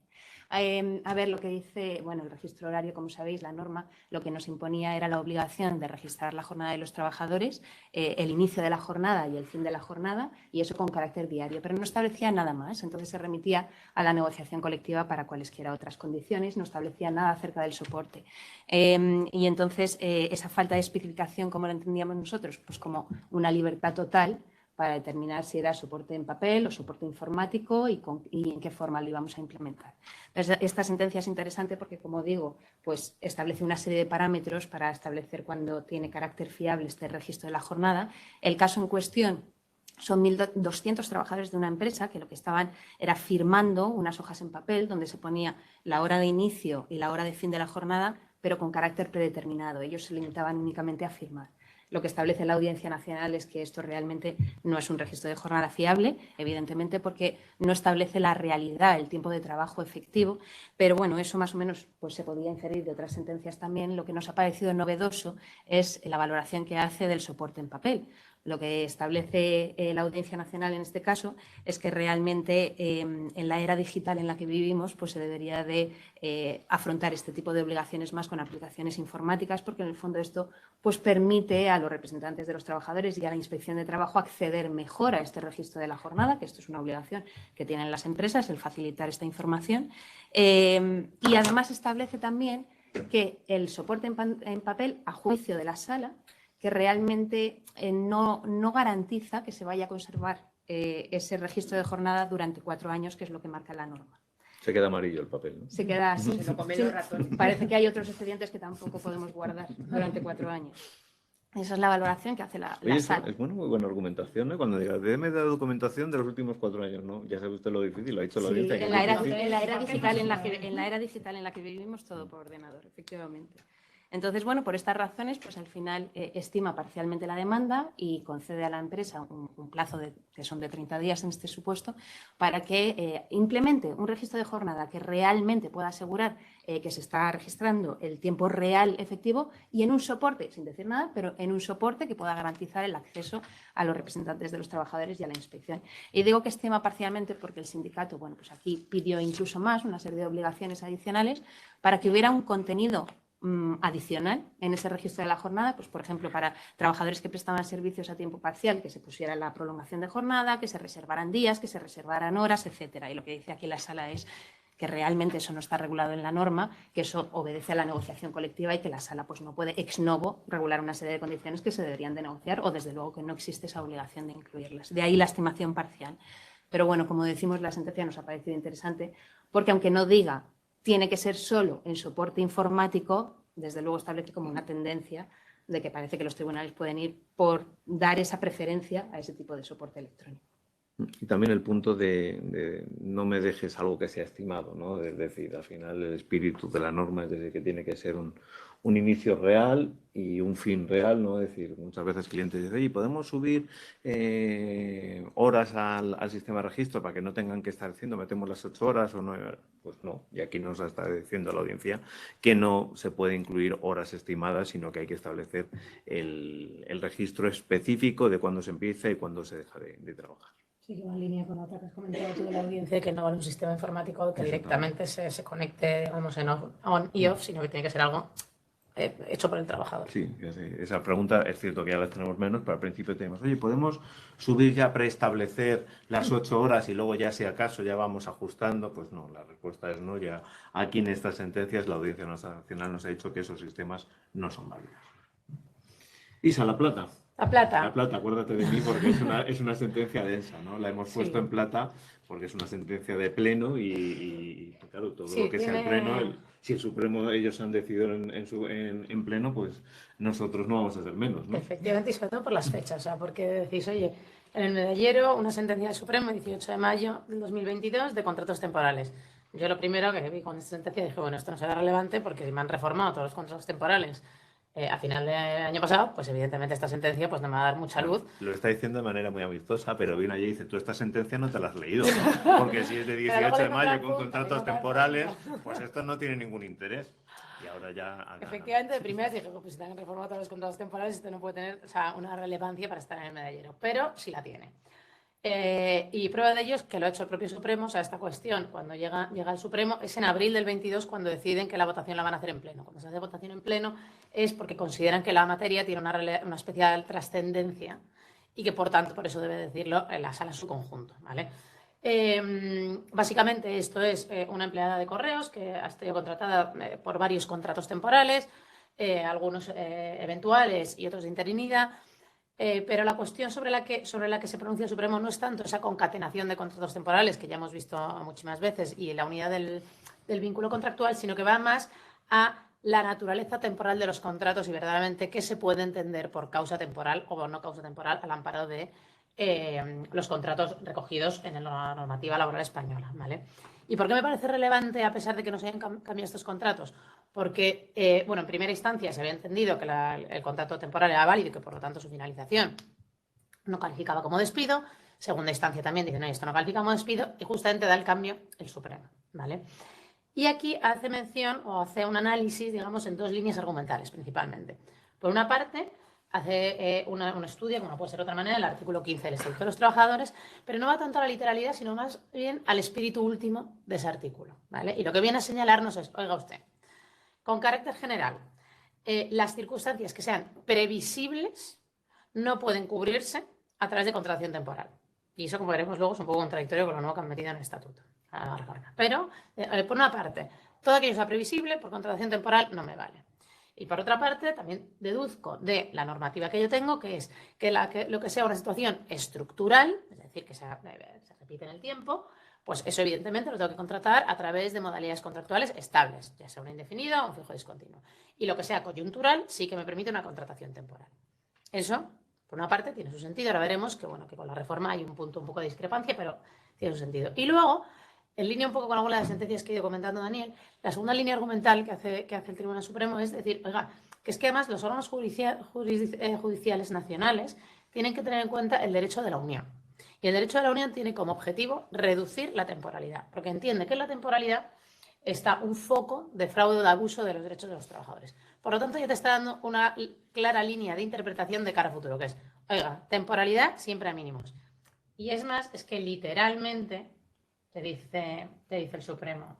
A ver, lo que dice, bueno, el registro horario, como sabéis, la norma, lo que nos imponía era la obligación de registrar la jornada de los trabajadores, el inicio de la jornada y el fin de la jornada, y eso con carácter diario, pero no establecía nada más. Entonces se remitía a la negociación colectiva para cualesquiera otras condiciones, no establecía nada acerca del soporte. Y entonces esa falta de especificación, ¿cómo lo entendíamos nosotros? Pues como una libertad total para determinar si era soporte en papel o soporte informático y en qué forma lo íbamos a implementar. Entonces, esta sentencia es interesante porque, como digo, pues establece una serie de parámetros para establecer cuándo tiene carácter fiable este registro de la jornada. El caso en cuestión son 1.200 trabajadores de una empresa que lo que estaban era firmando unas hojas en papel donde se ponía la hora de inicio y la hora de fin de la jornada, pero con carácter predeterminado. Ellos se limitaban únicamente a firmar. Lo que establece la Audiencia Nacional es que esto realmente no es un registro de jornada fiable, evidentemente porque no establece la realidad, el tiempo de trabajo efectivo, pero bueno, eso más o menos pues, se podía inferir de otras sentencias también. Lo que nos ha parecido novedoso es la valoración que hace del soporte en papel. Lo que establece la Audiencia Nacional en este caso es que realmente en la era digital en la que vivimos pues se debería de afrontar este tipo de obligaciones más con aplicaciones informáticas, porque en el fondo esto pues permite a los representantes de los trabajadores y a la Inspección de Trabajo acceder mejor a este registro de la jornada, que esto es una obligación que tienen las empresas, el facilitar esta información. Y además establece también que el soporte en papel, a juicio de la sala, que realmente no garantiza que se vaya a conservar ese registro de jornada durante 4 años, que es lo que marca la norma. Se queda amarillo el papel, ¿no? Se queda así. Se lo comen los ratones. Parece que hay otros expedientes que tampoco podemos guardar durante 4 años. Esa es la valoración que hace la sala. Es muy buena argumentación, ¿eh? Cuando diga, déme la documentación de los últimos 4 años, ¿no? Ya sabe usted lo difícil, lo ha dicho la audiencia. En la era digital en la que vivimos, todo por ordenador, efectivamente. Entonces, bueno, por estas razones, pues al final estima parcialmente la demanda y concede a la empresa un plazo que son de 30 días en este supuesto para que implemente un registro de jornada que realmente pueda asegurar que se está registrando el tiempo real efectivo y en un soporte, sin decir nada, pero en un soporte que pueda garantizar el acceso a los representantes de los trabajadores y a la inspección. Y digo que estima parcialmente porque el sindicato, bueno, pues aquí pidió incluso más, una serie de obligaciones adicionales para que hubiera un contenido adicional en ese registro de la jornada, pues por ejemplo para trabajadores que prestaban servicios a tiempo parcial, que se pusiera la prolongación de jornada, que se reservaran días, que se reservaran horas, etcétera. Y lo que dice aquí la sala es que realmente eso no está regulado en la norma, que eso obedece a la negociación colectiva y que la sala pues no puede ex novo regular una serie de condiciones que se deberían de negociar o desde luego que no existe esa obligación de incluirlas. De ahí la estimación parcial. Pero bueno, como decimos, la sentencia nos ha parecido interesante porque aunque no diga tiene que ser solo en soporte informático, desde luego establece como una tendencia de que parece que los tribunales pueden ir por dar esa preferencia a ese tipo de soporte electrónico. Y también el punto de no me dejes algo que sea estimado, ¿no? Es decir, al final el espíritu de la norma es decir, que tiene que ser un inicio real y un fin real, ¿no? Es decir, muchas veces clientes dicen, oye, ¿podemos subir horas al sistema de registro para que no tengan que estar diciendo, metemos las 8 horas o 9 horas? Pues no, y aquí nos está diciendo la audiencia que no se puede incluir horas estimadas, sino que hay que establecer el registro específico de cuándo se empieza y cuándo se deja de trabajar. Sí, que va en línea con otra que has comentado tú de la audiencia, que no va en un sistema informático que directamente se conecte, vamos, en on y off, sino que tiene que ser algo hecho por el trabajador. Sí, esa pregunta es cierto que ya la tenemos menos, pero al principio tenemos, oye, ¿podemos subir ya preestablecer las 8 horas y luego ya si acaso ya vamos ajustando? Pues no, la respuesta es no. Ya aquí en estas sentencias la Audiencia Nacional nos ha dicho que esos sistemas no son válidos. Isa, La Plata. La plata. La plata, acuérdate de mí porque es una sentencia densa, ¿no? La hemos puesto en plata porque es una sentencia de pleno y, claro, todo Sí, lo que sea el pleno, si el Supremo ellos han decidido en pleno, pues nosotros no vamos a ser menos, ¿no? Efectivamente, y sobre todo por las fechas, o sea, porque decís, oye, en el medallero, una sentencia del Supremo, 18 de mayo del 2022, de contratos temporales. Yo lo primero que vi con esta sentencia dije, bueno, esto no será relevante porque me han reformado todos los contratos temporales a final del año pasado, pues evidentemente esta sentencia pues no me va a dar mucha luz. Lo está diciendo de manera muy amistosa, pero viene allí y dice, tú esta sentencia no te la has leído, ¿no? Porque si es de 18 de mayo con contratos temporales, pues esto no tiene ningún interés. Y ahora ya... Efectivamente, de primeras dije, pues si te han reformado todos los contratos temporales, esto no puede tener, o sea, una relevancia para estar en el medallero, pero sí la tiene. Y prueba de ello es que lo ha hecho el propio Supremo, o sea, esta cuestión, cuando llega el Supremo, es en abril del 22 cuando deciden que la votación la van a hacer en pleno. Cuando se hace votación en pleno es porque consideran que la materia tiene una especial trascendencia y que, por tanto, por eso debe decirlo en la sala en su conjunto, ¿vale? Básicamente esto es una empleada de correos que ha sido contratada por varios contratos temporales, algunos eventuales y otros de interinidad. Pero la cuestión sobre la que se pronuncia el Supremo no es tanto esa concatenación de contratos temporales, que ya hemos visto muchísimas veces, y la unidad del vínculo contractual, sino que va más a la naturaleza temporal de los contratos y verdaderamente qué se puede entender por causa temporal o no causa temporal al amparo de los contratos recogidos en la normativa laboral española, ¿vale? ¿Y por qué me parece relevante a pesar de que no se hayan cambiado estos contratos? Porque, bueno, en primera instancia se había entendido que el contrato temporal era válido y que, por lo tanto, su finalización no calificaba como despido. Segunda instancia también dice, no, esto no califica como despido y justamente da el cambio el Supremo, ¿vale? Y aquí hace mención o hace un análisis, digamos, en dos líneas argumentales principalmente. Por una parte, hace un estudio, como no puede ser de otra manera, el artículo 15 del Estatuto de los Trabajadores, pero no va tanto a la literalidad, sino más bien al espíritu último de ese artículo, ¿vale? Y lo que viene a señalarnos es, oiga usted, con carácter general, las circunstancias que sean previsibles no pueden cubrirse a través de contratación temporal. Y eso, como veremos luego, es un poco contradictorio con lo nuevo que han metido en el estatuto. Pero, por una parte, todo aquello que sea previsible, por contratación temporal, no me vale. Y por otra parte, también deduzco de la normativa que yo tengo, que es que lo que sea una situación estructural, es decir, que se repite en el tiempo, pues eso evidentemente lo tengo que contratar a través de modalidades contractuales estables, ya sea una indefinida o un fijo discontinuo. Y lo que sea coyuntural sí que me permite una contratación temporal. Eso, por una parte, tiene su sentido. Ahora veremos que, bueno, que con la reforma hay un punto un poco de discrepancia, pero tiene su sentido. Y luego, en línea un poco con alguna de las sentencias que ha ido comentando Daniel, la segunda línea argumental que hace el Tribunal Supremo es decir, oiga, que es que además los órganos judiciales nacionales tienen que tener en cuenta el derecho de la Unión. Y el derecho de la Unión tiene como objetivo reducir la temporalidad, porque entiende que en la temporalidad está un foco de fraude o de abuso de los derechos de los trabajadores. Por lo tanto, ya te está dando una clara línea de interpretación de cara a futuro, que es, oiga, temporalidad siempre a mínimos. Y es más, es que literalmente te dice el Supremo,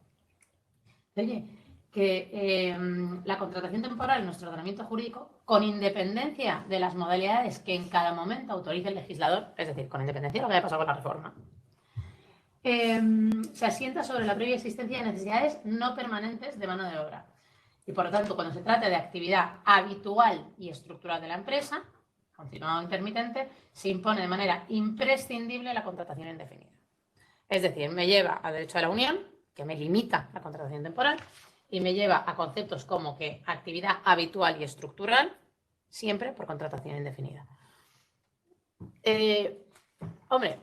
oye, que la contratación temporal en nuestro ordenamiento jurídico, con independencia de las modalidades que en cada momento autorice el legislador, es decir, con independencia de lo que haya pasado con la reforma, se asienta sobre la previa existencia de necesidades no permanentes de mano de obra. Y por lo tanto, cuando se trata de actividad habitual y estructural de la empresa, continuado intermitente, se impone de manera imprescindible la contratación indefinida. Es decir, me lleva al derecho de la Unión, que me limita la contratación temporal, y me lleva a conceptos como que actividad habitual y estructural, siempre por contratación indefinida. Hombre,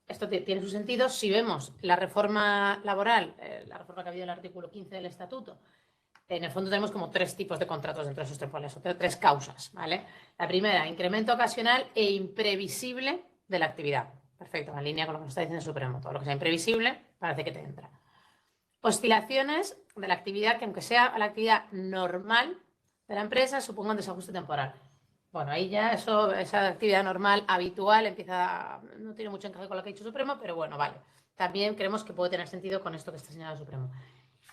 esto tiene su sentido si vemos la reforma laboral, la reforma que ha habido en el artículo 15 del Estatuto. En el fondo tenemos como tres tipos de contratos dentro de esos temporales, o tres causas, ¿vale? La primera, incremento ocasional e imprevisible de la actividad. Perfecto, en línea con lo que nos está diciendo el Supremo. Todo lo que sea imprevisible parece que te entra. Oscilaciones de la actividad que, aunque sea la actividad normal de la empresa, supongan desajuste temporal. Bueno, ahí ya esa actividad normal, habitual, no tiene mucho encaje con lo que ha dicho el Supremo, pero bueno, vale. También creemos que puede tener sentido con esto que está señalando el Supremo.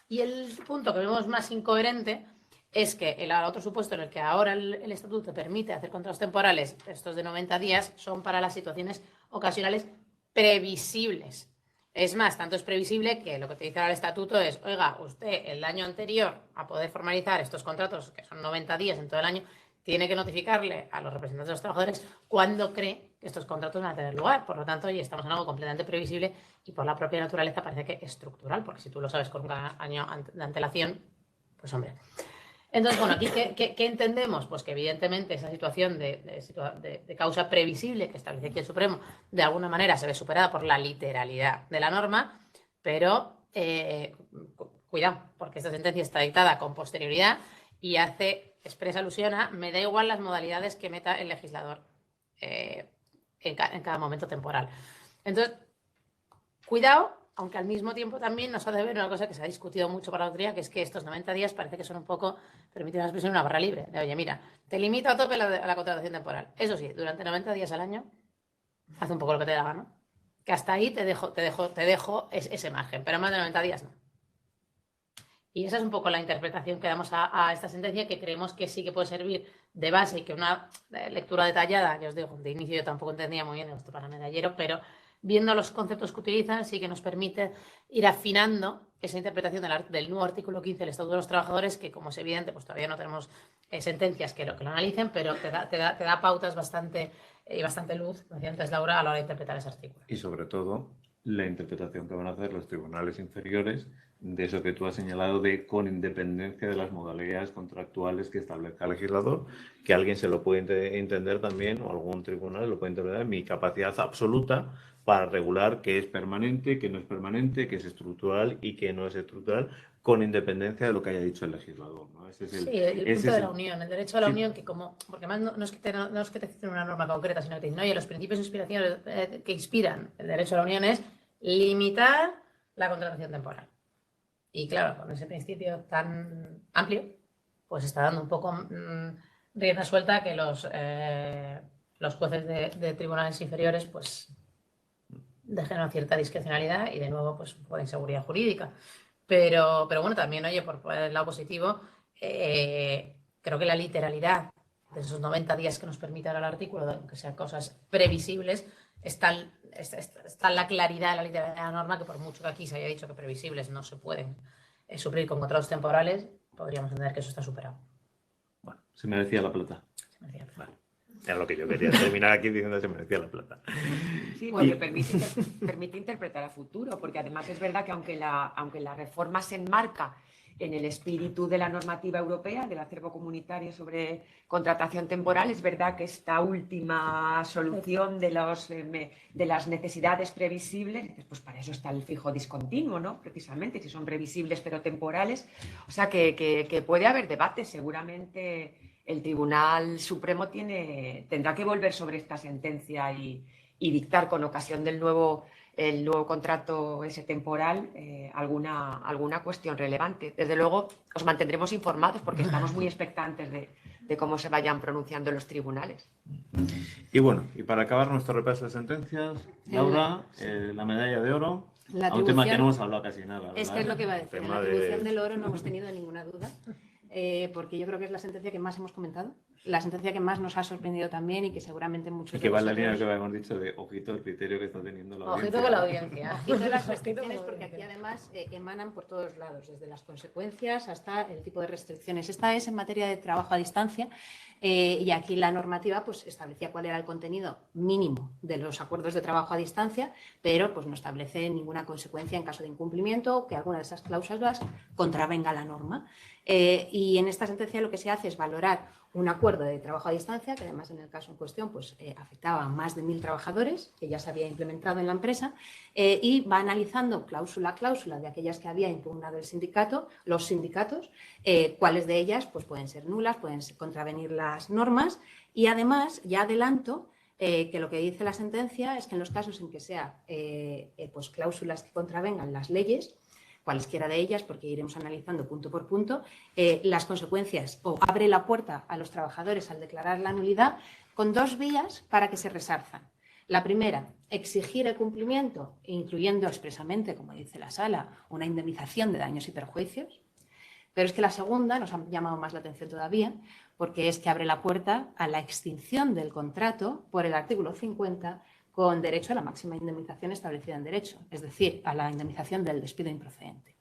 Y el punto que vemos más incoherente es que el otro supuesto en el que ahora el Estatuto permite hacer contratos temporales, estos de 90 días, son para las situaciones ocasionales previsibles. Es más, tanto es previsible que lo que te dice ahora el Estatuto es, oiga, usted el año anterior a poder formalizar estos contratos, que son 90 días en todo el año, tiene que notificarle a los representantes de los trabajadores cuándo cree que estos contratos van a tener lugar. Por lo tanto, hoy estamos en algo completamente previsible y por la propia naturaleza parece que es estructural, porque si tú lo sabes con un año de antelación, pues hombre. Entonces, bueno, aquí, ¿qué entendemos? Pues que evidentemente esa situación de causa previsible que establece aquí el Supremo, de alguna manera se ve superada por la literalidad de la norma, pero cuidado, porque esta sentencia está dictada con posterioridad y hace expresa alusión a me da igual las modalidades que meta el legislador en cada momento temporal. Entonces, cuidado, aunque al mismo tiempo también nos hace ver una cosa que se ha discutido mucho para la doctrina, que es que estos 90 días parece que son un poco, permiten una expresión, una barra libre. De, oye, mira, te limito a tope a la contratación temporal. Eso sí, durante 90 días al año, haz un poco lo que te da gana. Que hasta ahí te dejo ese margen, pero más de 90 días no. Y esa es un poco la interpretación que damos a esta sentencia, que creemos que sí que puede servir de base y que una lectura detallada, que os digo, de inicio yo tampoco entendía muy bien esto para medallero, pero viendo los conceptos que utilizan sí que nos permite ir afinando esa interpretación del nuevo artículo 15 del Estatuto de los Trabajadores, que como es evidente, pues todavía no tenemos sentencias que lo analicen, pero te da pautas bastante luz, como decía antes Laura, a la hora de interpretar ese artículo. Y sobre todo, la interpretación que van a hacer los tribunales inferiores de eso que tú has señalado de con independencia de las modalidades contractuales que establezca el legislador, que alguien se lo puede entender también, o algún tribunal lo puede interpretar, mi capacidad absoluta para regular qué es permanente, qué no es permanente, qué es estructural y qué no es estructural, con independencia de lo que haya dicho el legislador, ¿no? Ese es el punto de la unión, el derecho a la unión, que porque además no es que te citen una norma concreta, sino que te dicen, oye, los principios de inspiración que inspiran el derecho a la unión es limitar la contratación temporal. Y claro, con ese principio tan amplio, pues está dando un poco rienda suelta que los jueces de tribunales inferiores pues dejen una cierta discrecionalidad y de nuevo pues por inseguridad jurídica. Pero bueno, también, oye, por el lado positivo, creo que la literalidad de esos 90 días que nos permite ahora el artículo, aunque sean cosas previsibles, está la claridad de la literalidad de la norma, que por mucho que aquí se haya dicho que previsibles no se pueden suplir con contratos temporales, podríamos entender que eso está superado. Bueno, se merecía la plata. Vale. Era lo que yo quería terminar aquí diciendo que se merecía la plata. Sí, porque permite interpretar a futuro, porque además es verdad que aunque la reforma se enmarca en el espíritu de la normativa europea, del acervo comunitario sobre contratación temporal, es verdad que esta última solución de las necesidades previsibles, pues para eso está el fijo discontinuo, ¿no? Precisamente, si son previsibles pero temporales. O sea que puede haber debate, seguramente el Tribunal Supremo tendrá que volver sobre esta sentencia y dictar con ocasión del nuevo contrato ese temporal alguna cuestión relevante. Desde luego os mantendremos informados porque estamos muy expectantes de cómo se vayan pronunciando los tribunales. Y bueno, y para acabar nuestro repaso de sentencias, Laura, la medalla de oro, a un tema que no hemos hablado casi nada. Es que es lo que iba a decir, en la atribución del oro no hemos tenido ninguna duda. Porque yo creo que es la sentencia que más hemos comentado, la sentencia que más nos ha sorprendido también y que seguramente muchos... Y que va en la línea que habíamos dicho de ojito el criterio que está teniendo la audiencia. Ojito con la audiencia. Ojito las restricciones, porque aquí además emanan por todos lados, desde las consecuencias hasta el tipo de restricciones. Esta es en materia de trabajo a distancia y aquí la normativa pues establecía cuál era el contenido mínimo de los acuerdos de trabajo a distancia, pero pues no establece ninguna consecuencia en caso de incumplimiento o que alguna de esas cláusulas contravenga la norma. Y en esta sentencia lo que se hace es valorar un acuerdo de trabajo a distancia, que además en el caso en cuestión pues, afectaba a más de 1.000 trabajadores, que ya se había implementado en la empresa, y va analizando cláusula a cláusula de aquellas que había impugnado los sindicatos, cuáles de ellas pues, pueden ser nulas, pueden contravenir las normas, y además, ya adelanto, que lo que dice la sentencia es que en los casos en que sea pues, cláusulas que contravengan las leyes, cualesquiera de ellas, porque iremos analizando punto por punto, las consecuencias o abre la puerta a los trabajadores al declarar la nulidad con dos vías para que se resarzan. La primera, exigir el cumplimiento, incluyendo expresamente, como dice la sala, una indemnización de daños y perjuicios. Pero es que la segunda nos ha llamado más la atención todavía, porque es que abre la puerta a la extinción del contrato por el artículo 50 con derecho a la máxima indemnización establecida en derecho, es decir, a la indemnización del despido improcedente.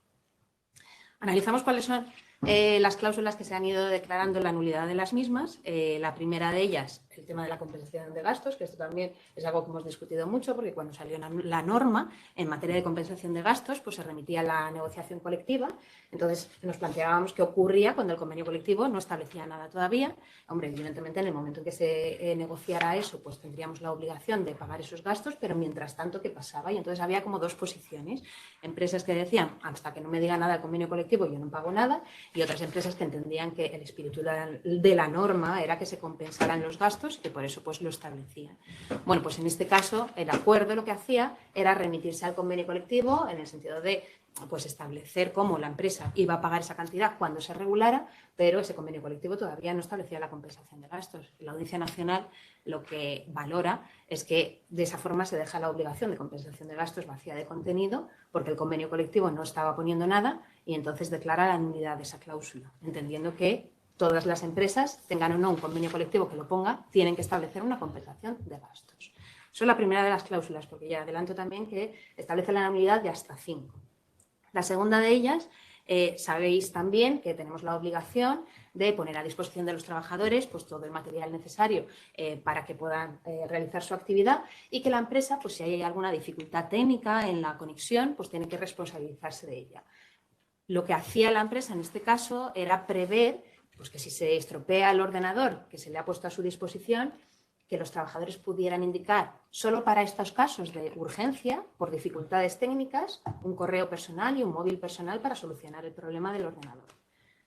Analizamos cuáles son Las cláusulas que se han ido declarando la nulidad de las mismas, la primera de ellas, el tema de la compensación de gastos, que esto también es algo que hemos discutido mucho, porque cuando salió la norma en materia de compensación de gastos, pues se remitía a la negociación colectiva. Entonces nos planteábamos qué ocurría cuando el convenio colectivo no establecía nada todavía. Hombre, evidentemente en el momento en que se negociara eso, pues tendríamos la obligación de pagar esos gastos, pero mientras tanto, ¿qué pasaba? Y entonces había como dos posiciones. Empresas que decían, hasta que no me diga nada el convenio colectivo, yo no pago nada, y otras empresas que entendían que el espíritu de la norma era que se compensaran los gastos y que por eso pues lo establecían. Bueno, pues en este caso el acuerdo lo que hacía era remitirse al convenio colectivo en el sentido de pues establecer cómo la empresa iba a pagar esa cantidad cuando se regulara, pero ese convenio colectivo todavía no establecía la compensación de gastos. La Audiencia Nacional lo que valora es que de esa forma se deja la obligación de compensación de gastos vacía de contenido, porque el convenio colectivo no estaba poniendo nada y entonces declara la nulidad de esa cláusula, entendiendo que todas las empresas, tengan o no un convenio colectivo que lo ponga, tienen que establecer una compensación de gastos. Eso es la primera de las cláusulas, porque ya adelanto también que establece la nulidad de hasta 5. La segunda de ellas, sabéis también que tenemos la obligación de poner a disposición de los trabajadores pues, todo el material necesario para que puedan realizar su actividad y que la empresa, pues, si hay alguna dificultad técnica en la conexión, pues tiene que responsabilizarse de ella. Lo que hacía la empresa en este caso era prever pues, que si se estropea el ordenador que se le ha puesto a su disposición, que los trabajadores pudieran indicar solo para estos casos de urgencia, por dificultades técnicas, un correo personal y un móvil personal para solucionar el problema del ordenador.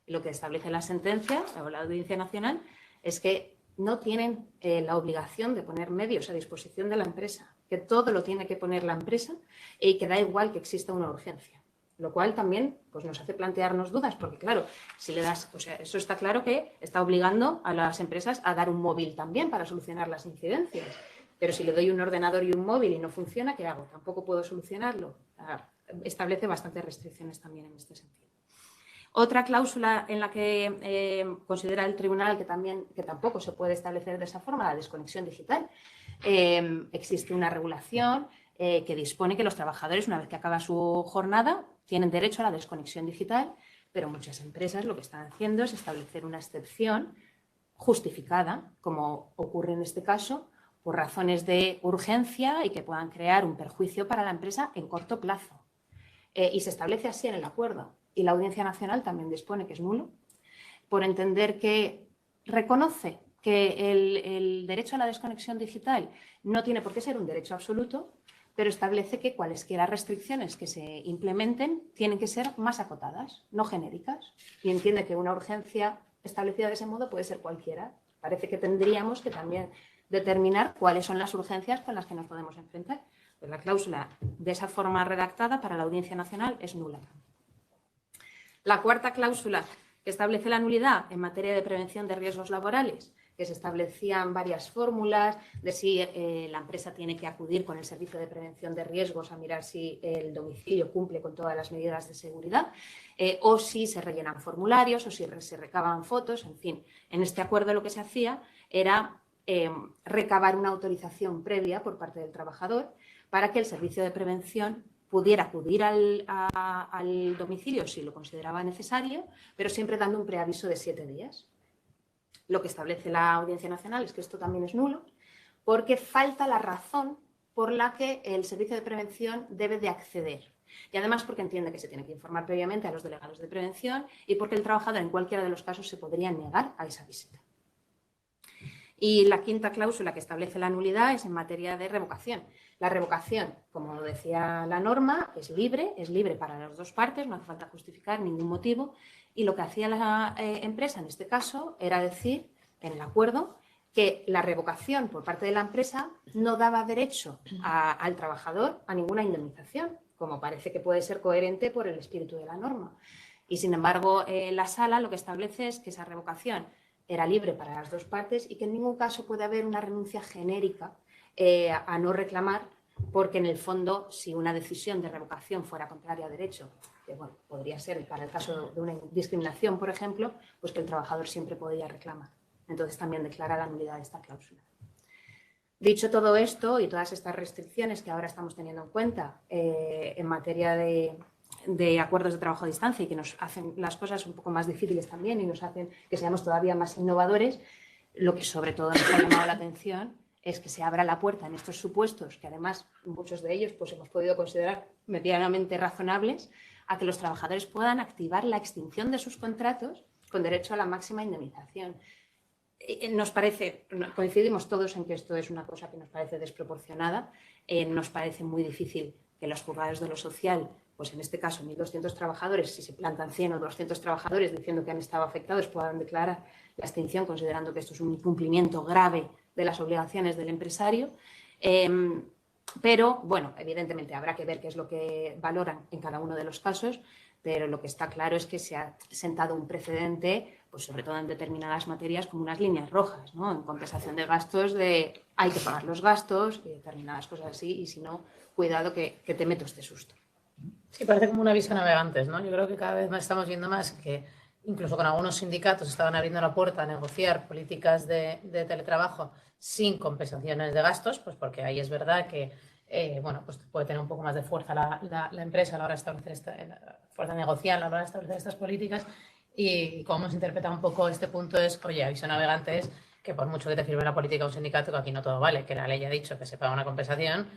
Y lo que establece la sentencia o la Audiencia Nacional es que no tienen la obligación de poner medios a disposición de la empresa, que todo lo tiene que poner la empresa y que da igual que exista una urgencia. Lo cual también pues, nos hace plantearnos dudas, porque claro, si le das, o sea, eso está claro que está obligando a las empresas a dar un móvil también para solucionar las incidencias. Pero si le doy un ordenador y un móvil y no funciona, ¿qué hago? Tampoco puedo solucionarlo. Establece bastantes restricciones también en este sentido. Otra cláusula en la que considera el tribunal que tampoco se puede establecer de esa forma, la desconexión digital. Existe una regulación que dispone que los trabajadores, una vez que acaba su jornada, tienen derecho a la desconexión digital, pero muchas empresas lo que están haciendo es establecer una excepción justificada, como ocurre en este caso, por razones de urgencia y que puedan crear un perjuicio para la empresa en corto plazo. Y se establece así en el acuerdo. Y la Audiencia Nacional también dispone que es nulo, por entender que reconoce que el derecho a la desconexión digital no tiene por qué ser un derecho absoluto, pero establece que cualesquiera restricciones que se implementen tienen que ser más acotadas, no genéricas, y entiende que una urgencia establecida de ese modo puede ser cualquiera. Parece que tendríamos que también determinar cuáles son las urgencias con las que nos podemos enfrentar. Pues la cláusula de esa forma redactada para la Audiencia Nacional es nula. La cuarta cláusula que establece la nulidad en materia de prevención de riesgos laborales, que se establecían varias fórmulas de si la empresa tiene que acudir con el servicio de prevención de riesgos a mirar si el domicilio cumple con todas las medidas de seguridad, o si se rellenan formularios, o si se recaban fotos, en fin. En este acuerdo lo que se hacía era recabar una autorización previa por parte del trabajador para que el servicio de prevención pudiera acudir al domicilio si lo consideraba necesario, pero siempre dando un preaviso de 7 días. Lo que establece la Audiencia Nacional es que esto también es nulo, porque falta la razón por la que el servicio de prevención debe de acceder. Y además porque entiende que se tiene que informar previamente a los delegados de prevención y porque el trabajador en cualquiera de los casos se podría negar a esa visita. Y la quinta cláusula que establece la nulidad es en materia de revocación. La revocación, como decía la norma, es libre para las dos partes, no hace falta justificar ningún motivo. Y lo que hacía la empresa en este caso era decir, en el acuerdo, que la revocación por parte de la empresa no daba derecho al trabajador a ninguna indemnización, como parece que puede ser coherente por el espíritu de la norma. Y sin embargo, la sala lo que establece es que esa revocación era libre para las dos partes y que en ningún caso puede haber una renuncia genérica a no reclamar, porque en el fondo, si una decisión de revocación fuera contraria a derecho, que bueno, podría ser para el caso de una discriminación, por ejemplo, pues que el trabajador siempre podría reclamar. Entonces también declara la nulidad de esta cláusula. Dicho todo esto y todas estas restricciones que ahora estamos teniendo en cuenta en materia de de acuerdos de trabajo a distancia y que nos hacen las cosas un poco más difíciles también y nos hacen que seamos todavía más innovadores, lo que sobre todo nos ha llamado la atención es que se abra la puerta en estos supuestos, que además muchos de ellos pues, hemos podido considerar medianamente razonables, a que los trabajadores puedan activar la extinción de sus contratos con derecho a la máxima indemnización. Nos parece, coincidimos todos en que esto es una cosa que nos parece desproporcionada, nos parece muy difícil que los juzgados de lo social, pues en este caso 1.200 trabajadores, si se plantan 100 o 200 trabajadores diciendo que han estado afectados, puedan declarar la extinción considerando que esto es un incumplimiento grave de las obligaciones del empresario. Pero, bueno, evidentemente habrá que ver qué es lo que valoran en cada uno de los casos, pero lo que está claro es que se ha sentado un precedente, pues sobre todo en determinadas materias, como unas líneas rojas, ¿no? En compensación de gastos, de hay que pagar los gastos y determinadas cosas así, y si no, cuidado que te meto este susto. Sí, parece como una aviso a navegantes, ¿no? Yo creo que cada vez más estamos viendo más que incluso con algunos sindicatos estaban abriendo la puerta a negociar políticas de teletrabajo sin compensaciones de gastos, pues porque ahí es verdad que bueno, pues puede tener un poco más de fuerza la empresa a la hora de establecer fuerza negocial a la hora de establecer estas políticas, y cómo hemos interpretado un poco este punto es, oye, aviso a navegantes, que por mucho que te firme la política de un sindicato, que aquí no todo vale, que la ley ha dicho que se paga una compensación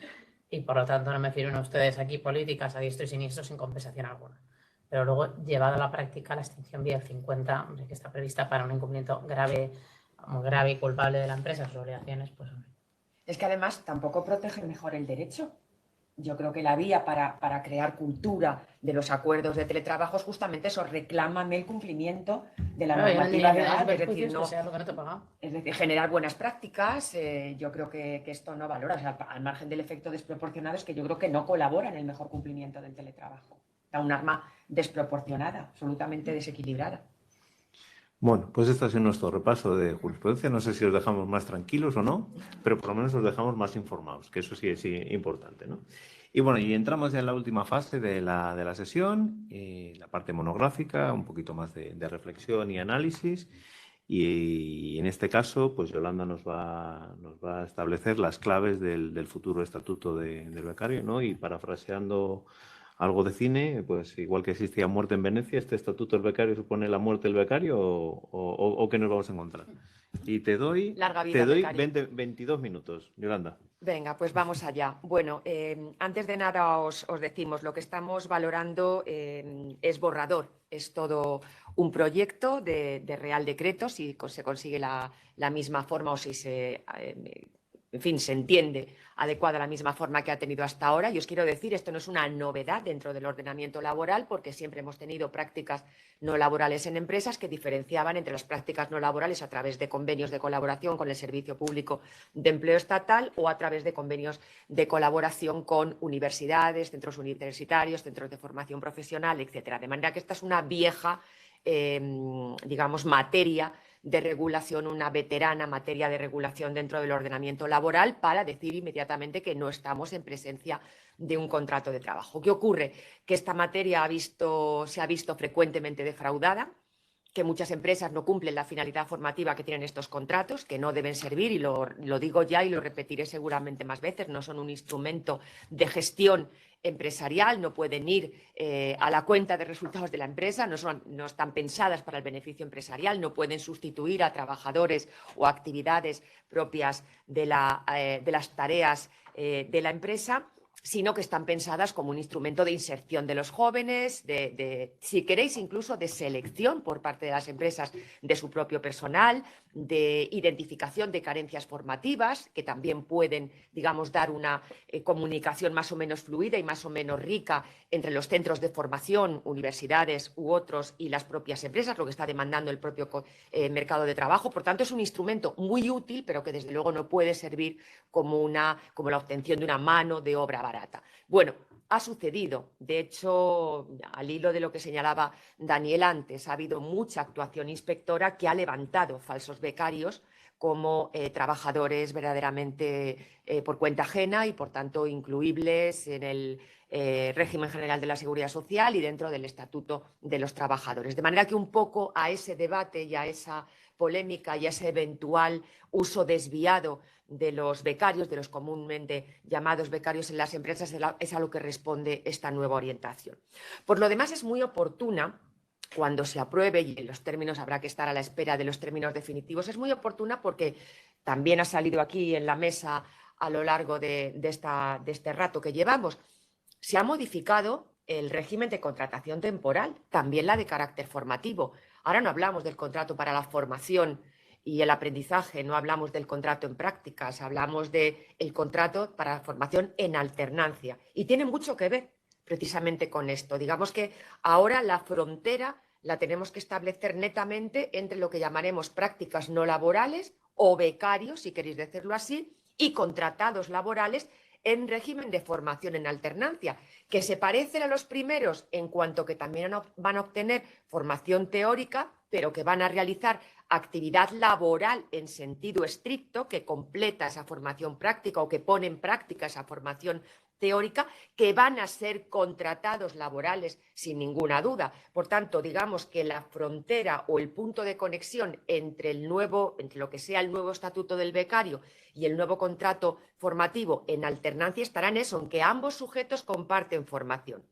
y por lo tanto no me firmen ustedes aquí políticas a diestro y siniestro sin compensación alguna. Pero luego, llevado a la práctica, la extinción vía el 50, hombre, que está prevista para un incumplimiento grave, muy grave y culpable de la empresa, sus obligaciones, pues hombre. Es que además tampoco protege mejor el derecho. Yo creo que la vía para crear cultura de los acuerdos de teletrabajo es justamente eso, reclámame el cumplimiento de la normativa legal, es decir, generar buenas prácticas. Yo creo que esto no valora, o sea, al margen del efecto desproporcionado, es que yo creo que no colabora en el mejor cumplimiento del teletrabajo. Da un arma desproporcionada, absolutamente desequilibrada. Bueno, pues este ha sido nuestro repaso de jurisprudencia. No sé si os dejamos más tranquilos o no, pero por lo menos os dejamos más informados, que eso sí es importante, ¿no? Y bueno, y entramos ya en la última fase de la sesión, la parte monográfica, un poquito más de reflexión y análisis. Y en este caso, pues Yolanda nos va a establecer las claves del futuro estatuto del becario, ¿no? Y parafraseando algo de cine, pues igual que existía muerte en Venecia, ¿este estatuto del becario supone la muerte del becario o qué nos vamos a encontrar? Y te doy 22 minutos, Yolanda. Venga, pues vamos allá. Bueno, antes de nada os decimos, lo que estamos valorando es borrador, es todo un proyecto de Real Decreto, si se consigue la misma forma o si en fin, se entiende adecuada la misma forma que ha tenido hasta ahora. Y os quiero decir, esto no es una novedad dentro del ordenamiento laboral, porque siempre hemos tenido prácticas no laborales en empresas que diferenciaban entre las prácticas no laborales a través de convenios de colaboración con el Servicio Público de Empleo Estatal o a través de convenios de colaboración con universidades, centros universitarios, centros de formación profesional, etcétera. De manera que esta es una vieja, digamos, materia de regulación, una veterana materia de regulación dentro del ordenamiento laboral, para decir inmediatamente que no estamos en presencia de un contrato de trabajo. ¿Qué ocurre? Que esta materia se ha visto frecuentemente defraudada, que muchas empresas no cumplen la finalidad formativa que tienen estos contratos, que no deben servir, y lo digo ya y lo repetiré seguramente más veces, no son un instrumento de gestión empresarial, no pueden ir a la cuenta de resultados de la empresa, no están pensadas para el beneficio empresarial, no pueden sustituir a trabajadores o actividades propias de las tareas de la empresa, sino que están pensadas como un instrumento de inserción de los jóvenes, si queréis, incluso de selección por parte de las empresas de su propio personal, de identificación de carencias formativas, que también pueden, digamos, dar una comunicación más o menos fluida y más o menos rica entre los centros de formación, universidades u otros, y las propias empresas, lo que está demandando el propio mercado de trabajo. Por tanto, es un instrumento muy útil, pero que desde luego no puede servir como la obtención de una mano de obra barata. Bueno, ha sucedido. De hecho, al hilo de lo que señalaba Daniel antes, ha habido mucha actuación inspectora que ha levantado falsos los becarios como trabajadores verdaderamente por cuenta ajena y, por tanto, incluibles en el régimen general de la Seguridad Social y dentro del Estatuto de los Trabajadores. De manera que un poco a ese debate y a esa polémica y a ese eventual uso desviado de los becarios, de los comúnmente llamados becarios en las empresas, es a lo que responde esta nueva orientación. Por lo demás, es muy oportuna, cuando se apruebe, y en los términos habrá que estar a la espera de los términos definitivos, es muy oportuna porque también ha salido aquí en la mesa a lo largo de este rato que llevamos. Se ha modificado el régimen de contratación temporal, también la de carácter formativo. Ahora no hablamos del contrato para la formación y el aprendizaje, no hablamos del contrato en prácticas, hablamos del contrato para la formación en alternancia. Y tiene mucho que ver precisamente con esto. Digamos que ahora la frontera la tenemos que establecer netamente entre lo que llamaremos prácticas no laborales o becarios, si queréis decirlo así, y contratados laborales en régimen de formación en alternancia, que se parecen a los primeros en cuanto que también van a obtener formación teórica, pero que van a realizar actividad laboral en sentido estricto, que completa esa formación práctica o que pone en práctica esa formación teórica, que van a ser contratados laborales sin ninguna duda. Por tanto, digamos que la frontera o el punto de conexión entre lo que sea el nuevo estatuto del becario y el nuevo contrato formativo en alternancia estará en eso, en que ambos sujetos comparten formación.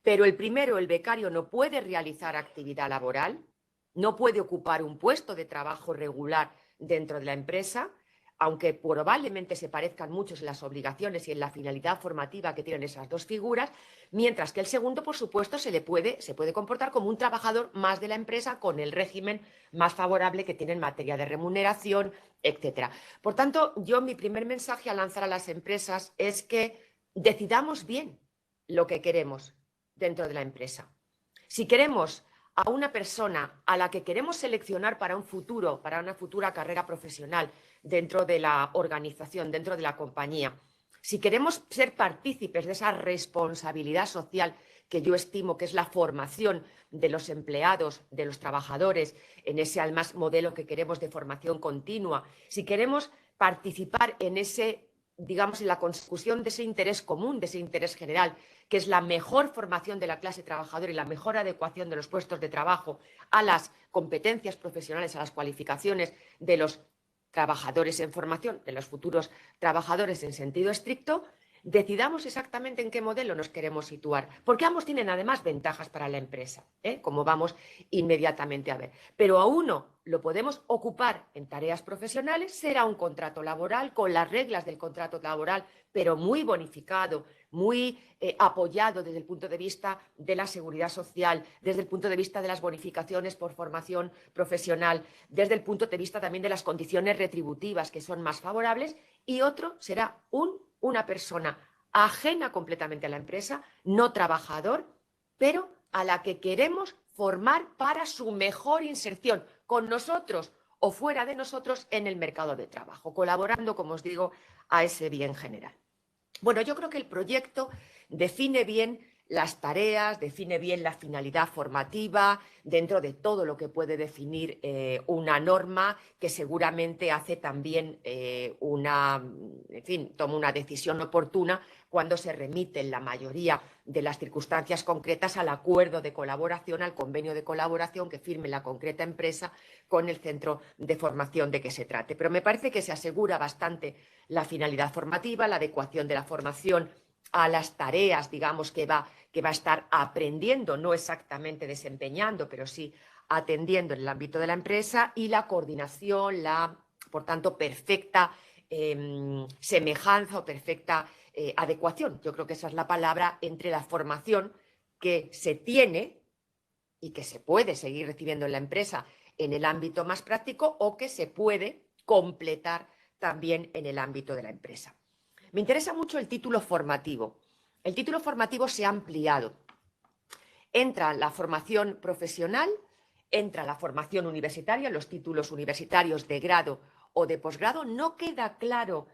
Pero el primero, el becario, no puede realizar actividad laboral, no puede ocupar un puesto de trabajo regular dentro de la empresa, aunque probablemente se parezcan muchos en las obligaciones y en la finalidad formativa que tienen esas dos figuras, mientras que el segundo, por supuesto, se puede comportar como un trabajador más de la empresa con el régimen más favorable que tiene en materia de remuneración, etcétera. Por tanto, mi primer mensaje a lanzar a las empresas es que decidamos bien lo que queremos dentro de la empresa. Si queremos a una persona a la que queremos seleccionar para un futuro, para una futura carrera profesional dentro de la organización, dentro de la compañía, si queremos ser partícipes de esa responsabilidad social que yo estimo que es la formación de los empleados, de los trabajadores, en ese además modelo que queremos de formación continua, si queremos participar en en la consecución de ese interés común, de ese interés general, que es la mejor formación de la clase trabajadora y la mejor adecuación de los puestos de trabajo a las competencias profesionales, a las cualificaciones de los trabajadores en formación, de los futuros trabajadores en sentido estricto, decidamos exactamente en qué modelo nos queremos situar, porque ambos tienen además ventajas para la empresa, como vamos inmediatamente a ver. Pero a uno lo podemos ocupar en tareas profesionales, será un contrato laboral con las reglas del contrato laboral, pero muy bonificado, muy apoyado desde el punto de vista de la seguridad social, desde el punto de vista de las bonificaciones por formación profesional, desde el punto de vista también de las condiciones retributivas que son más favorables, y otro será una persona ajena completamente a la empresa, no trabajador, pero a la que queremos formar para su mejor inserción con nosotros o fuera de nosotros en el mercado de trabajo, colaborando, como os digo, a ese bien general. Bueno, yo creo que el proyecto define bien las tareas, define bien la finalidad formativa dentro de todo lo que puede definir una norma que seguramente hace también toma una decisión oportuna cuando se remite en la mayoría de las circunstancias concretas al acuerdo de colaboración, al convenio de colaboración que firme la concreta empresa con el centro de formación de que se trate. Pero me parece que se asegura bastante la finalidad formativa, la adecuación de la formación a las tareas, digamos, que va a estar aprendiendo, no exactamente desempeñando, pero sí atendiendo en el ámbito de la empresa, y la coordinación, por tanto, perfecta semejanza o perfecta adecuación. Yo creo que esa es la palabra entre la formación que se tiene y que se puede seguir recibiendo en la empresa en el ámbito más práctico o que se puede completar también en el ámbito de la empresa. Me interesa mucho el título formativo. El título formativo se ha ampliado. Entra la formación profesional, entra la formación universitaria, los títulos universitarios de grado o de posgrado. No queda claro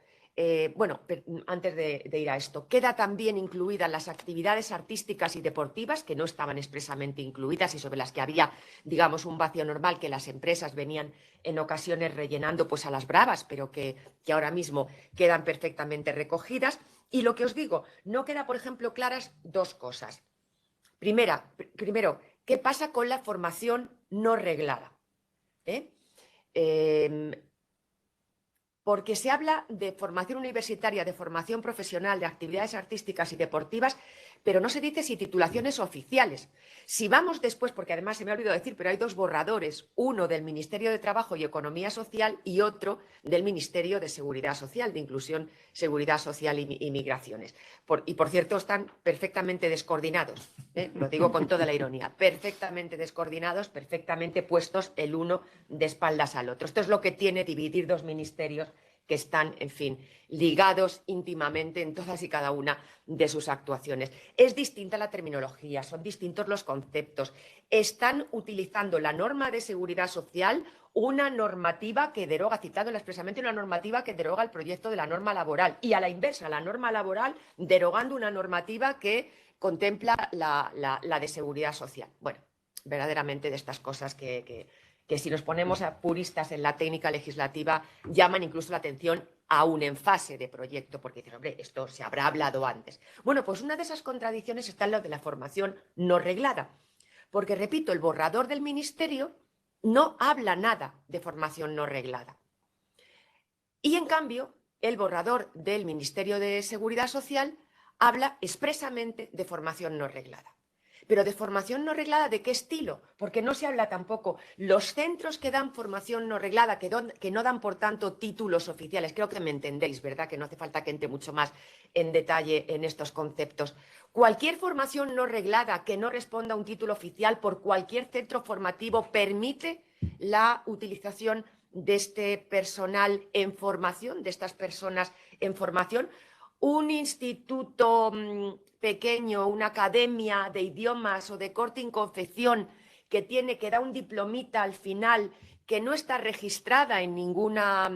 bueno, antes de ir a esto, queda también incluidas las actividades artísticas y deportivas que no estaban expresamente incluidas y sobre las que había, digamos, un vacío normal que las empresas venían en ocasiones rellenando pues a las bravas, pero que ahora mismo quedan perfectamente recogidas. Y lo que os digo, no queda, por ejemplo, claras dos cosas. Primero, ¿qué pasa con la formación no reglada? Porque se habla de formación universitaria, de formación profesional, de actividades artísticas y deportivas, pero no se dice si titulaciones oficiales. Si vamos después, porque además se me ha olvidado decir, pero hay dos borradores, uno del Ministerio de Trabajo y Economía Social y otro del Ministerio de Seguridad Social, de Inclusión, Seguridad Social y Migraciones. Y por cierto, están perfectamente descoordinados, lo digo con toda la ironía, perfectamente descoordinados, perfectamente puestos el uno de espaldas al otro. Esto es lo que tiene dividir dos ministerios que están, en fin, ligados íntimamente en todas y cada una de sus actuaciones. Es distinta la terminología, son distintos los conceptos. Están utilizando la norma de seguridad social, una normativa que deroga, citándola expresamente, una normativa que deroga el proyecto de la norma laboral, y a la inversa, la norma laboral derogando una normativa que contempla la de seguridad social. Bueno, verdaderamente de estas cosas que si nos ponemos a puristas en la técnica legislativa llaman incluso la atención aún en fase de proyecto, porque dicen, hombre, esto se habrá hablado antes. Bueno, pues una de esas contradicciones está en lo de la formación no reglada, porque, repito, el borrador del Ministerio no habla nada de formación no reglada. Y, en cambio, el borrador del Ministerio de Seguridad Social habla expresamente de formación no reglada. Pero de formación no reglada, ¿de qué estilo? Porque no se habla tampoco. Los centros que dan formación no reglada, que no dan, por tanto, títulos oficiales, creo que me entendéis, ¿verdad? Que no hace falta que entre mucho más en detalle en estos conceptos. Cualquier formación no reglada que no responda a un título oficial por cualquier centro formativo permite la utilización de este personal en formación, de estas personas en formación. Un instituto pequeño, una academia de idiomas o de corte y confección que da un diplomita al final, que no está registrada en ninguna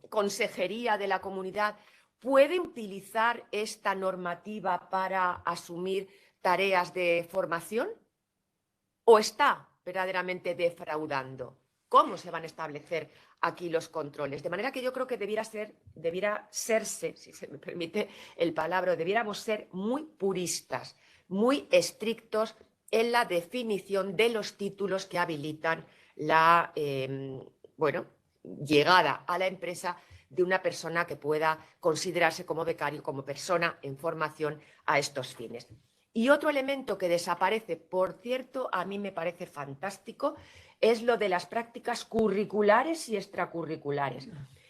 consejería de la comunidad, ¿puede utilizar esta normativa para asumir tareas de formación? ¿O está verdaderamente defraudando? ¿Cómo se van a establecer aquí los controles? De manera que yo creo que debiera serse, si se me permite el palabra, debiéramos ser muy puristas, muy estrictos en la definición de los títulos que habilitan la llegada a la empresa de una persona que pueda considerarse como becario, como persona en formación a estos fines. Y otro elemento que desaparece, por cierto, a mí me parece fantástico, es lo de las prácticas curriculares y extracurriculares.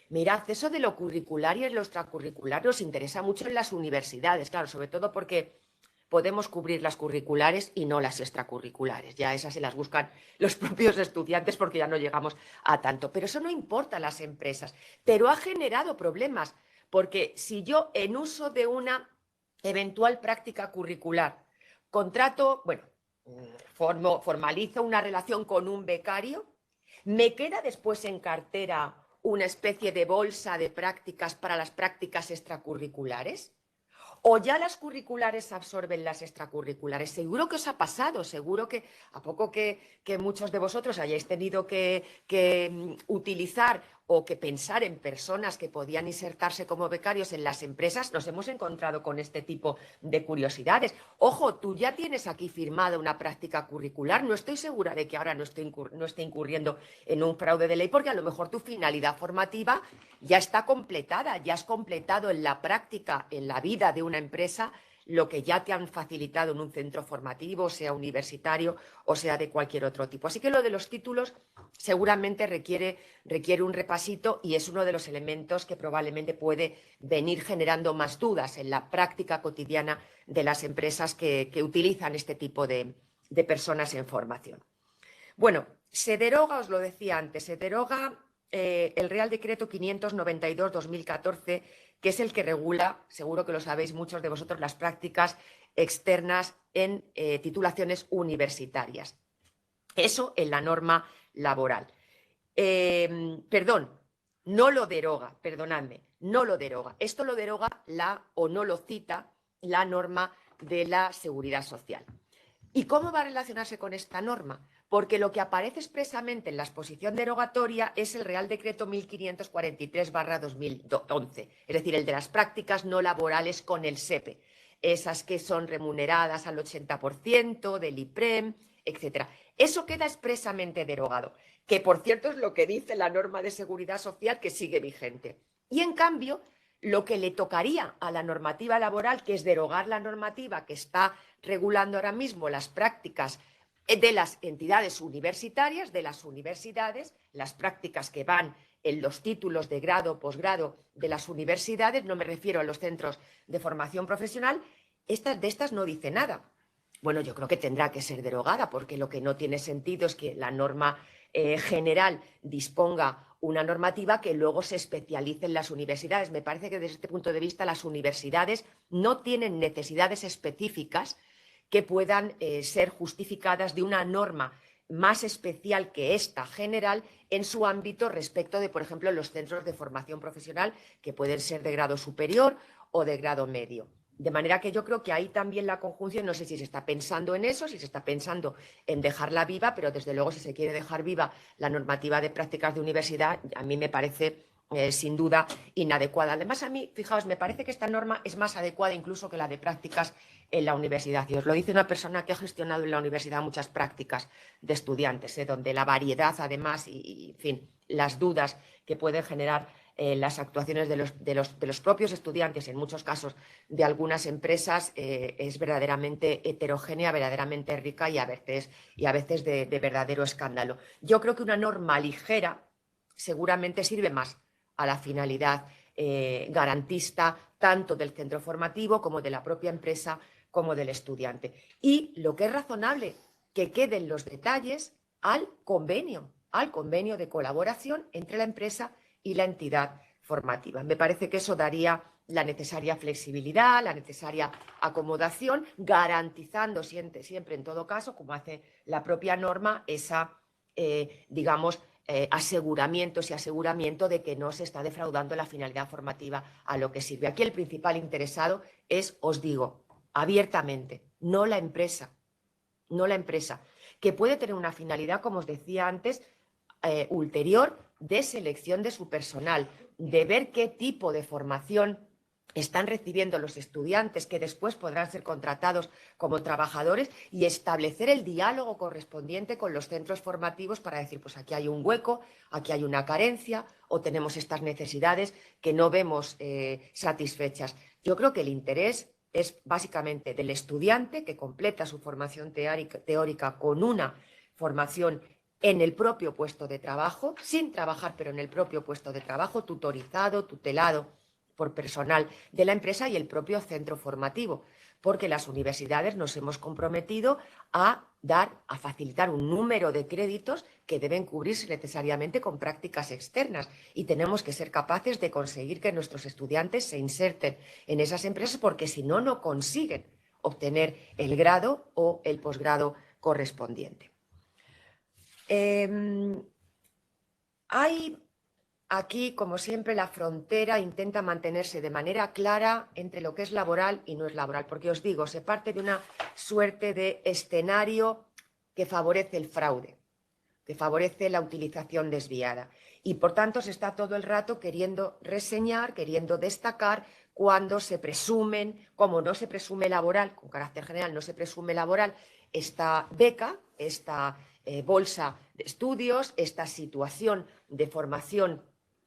Mirad, eso de lo curricular y lo extracurricular nos interesa mucho en las universidades, claro, sobre todo porque podemos cubrir las curriculares y no las extracurriculares. Ya esas se las buscan los propios estudiantes porque ya no llegamos a tanto. Pero eso no importa a las empresas, pero ha generado problemas, porque si yo, en uso de una eventual práctica curricular, formalizo una relación con un becario, ¿me queda después en cartera una especie de bolsa de prácticas para las prácticas extracurriculares? ¿O ya las curriculares absorben las extracurriculares? Seguro que os ha pasado, seguro que a poco que muchos de vosotros hayáis tenido que utilizar o que pensar en personas que podían insertarse como becarios en las empresas, nos hemos encontrado con este tipo de curiosidades. Ojo, tú ya tienes aquí firmada una práctica curricular, no estoy segura de que ahora no esté incurriendo en un fraude de ley, porque a lo mejor tu finalidad formativa ya está completada, ya has completado en la práctica, en la vida de una empresa, lo que ya te han facilitado en un centro formativo, sea universitario o sea de cualquier otro tipo. Así que lo de los títulos seguramente requiere un repasito y es uno de los elementos que probablemente puede venir generando más dudas en la práctica cotidiana de las empresas que utilizan este tipo de personas en formación. Bueno, se deroga, os lo decía antes, se deroga el Real Decreto 592/2014, que es el que regula, seguro que lo sabéis muchos de vosotros, las prácticas externas en titulaciones universitarias. Eso en la norma laboral. no lo deroga, perdonadme, no lo deroga. Esto lo deroga o no lo cita la norma de la Seguridad Social. ¿Y cómo va a relacionarse con esta norma? Porque lo que aparece expresamente en la exposición derogatoria es el Real Decreto 1543/2011, es decir, el de las prácticas no laborales con el SEPE, esas que son remuneradas al 80% del IPREM, etc. Eso queda expresamente derogado, que por cierto es lo que dice la norma de seguridad social que sigue vigente. Y en cambio, lo que le tocaría a la normativa laboral, que es derogar la normativa que está regulando ahora mismo las prácticas de las entidades universitarias, de las universidades, las prácticas que van en los títulos de grado o posgrado de las universidades, no me refiero a los centros de formación profesional, de estas no dice nada. Bueno, yo creo que tendrá que ser derogada, porque lo que no tiene sentido es que la norma general disponga una normativa que luego se especialice en las universidades. Me parece que desde este punto de vista las universidades no tienen necesidades específicas que puedan ser justificadas de una norma más especial que esta general en su ámbito respecto de, por ejemplo, los centros de formación profesional que pueden ser de grado superior o de grado medio. De manera que yo creo que ahí también la conjunción, no sé si se está pensando en eso, si se está pensando en dejarla viva, pero desde luego si se quiere dejar viva la normativa de prácticas de universidad, a mí me parece sin duda inadecuada. Además, a mí, fijaos, me parece que esta norma es más adecuada incluso que la de prácticas en la universidad. Y os lo dice una persona que ha gestionado en la universidad muchas prácticas de estudiantes, donde la variedad, además, y en fin, las dudas que pueden generar las actuaciones de los propios estudiantes, en muchos casos de algunas empresas, es verdaderamente heterogénea, verdaderamente rica y a veces de verdadero escándalo. Yo creo que una norma ligera seguramente sirve más a la finalidad garantista tanto del centro formativo como de la propia empresa como del estudiante. Y lo que es razonable, que queden los detalles al convenio de colaboración entre la empresa y la entidad formativa. Me parece que eso daría la necesaria flexibilidad, la necesaria acomodación, garantizando siempre en todo caso, como hace la propia norma, esa, aseguramiento de que no se está defraudando la finalidad formativa a lo que sirve. Aquí el principal interesado es, os digo, abiertamente, no la empresa, que puede tener una finalidad, como os decía antes, ulterior de selección de su personal, de ver qué tipo de formación están recibiendo los estudiantes que después podrán ser contratados como trabajadores y establecer el diálogo correspondiente con los centros formativos para decir, pues aquí hay un hueco, aquí hay una carencia o tenemos estas necesidades que no vemos satisfechas. Yo creo que el interés es básicamente del estudiante que completa su formación teórica con una formación en el propio puesto de trabajo, sin trabajar, pero en el propio puesto de trabajo, tutorizado, tutelado por personal de la empresa y el propio centro formativo, porque las universidades nos hemos comprometido a facilitar un número de créditos que deben cubrirse necesariamente con prácticas externas y tenemos que ser capaces de conseguir que nuestros estudiantes se inserten en esas empresas porque si no, no consiguen obtener el grado o el posgrado correspondiente. Hay aquí, como siempre, la frontera intenta mantenerse de manera clara entre lo que es laboral y no es laboral, porque os digo, se parte de una suerte de escenario que favorece el fraude, que favorece la utilización desviada y, por tanto, se está todo el rato queriendo reseñar, queriendo destacar cuando se presumen, como no se presume laboral, con carácter general no se presume laboral, esta beca, esta bolsa de estudios, esta situación de formación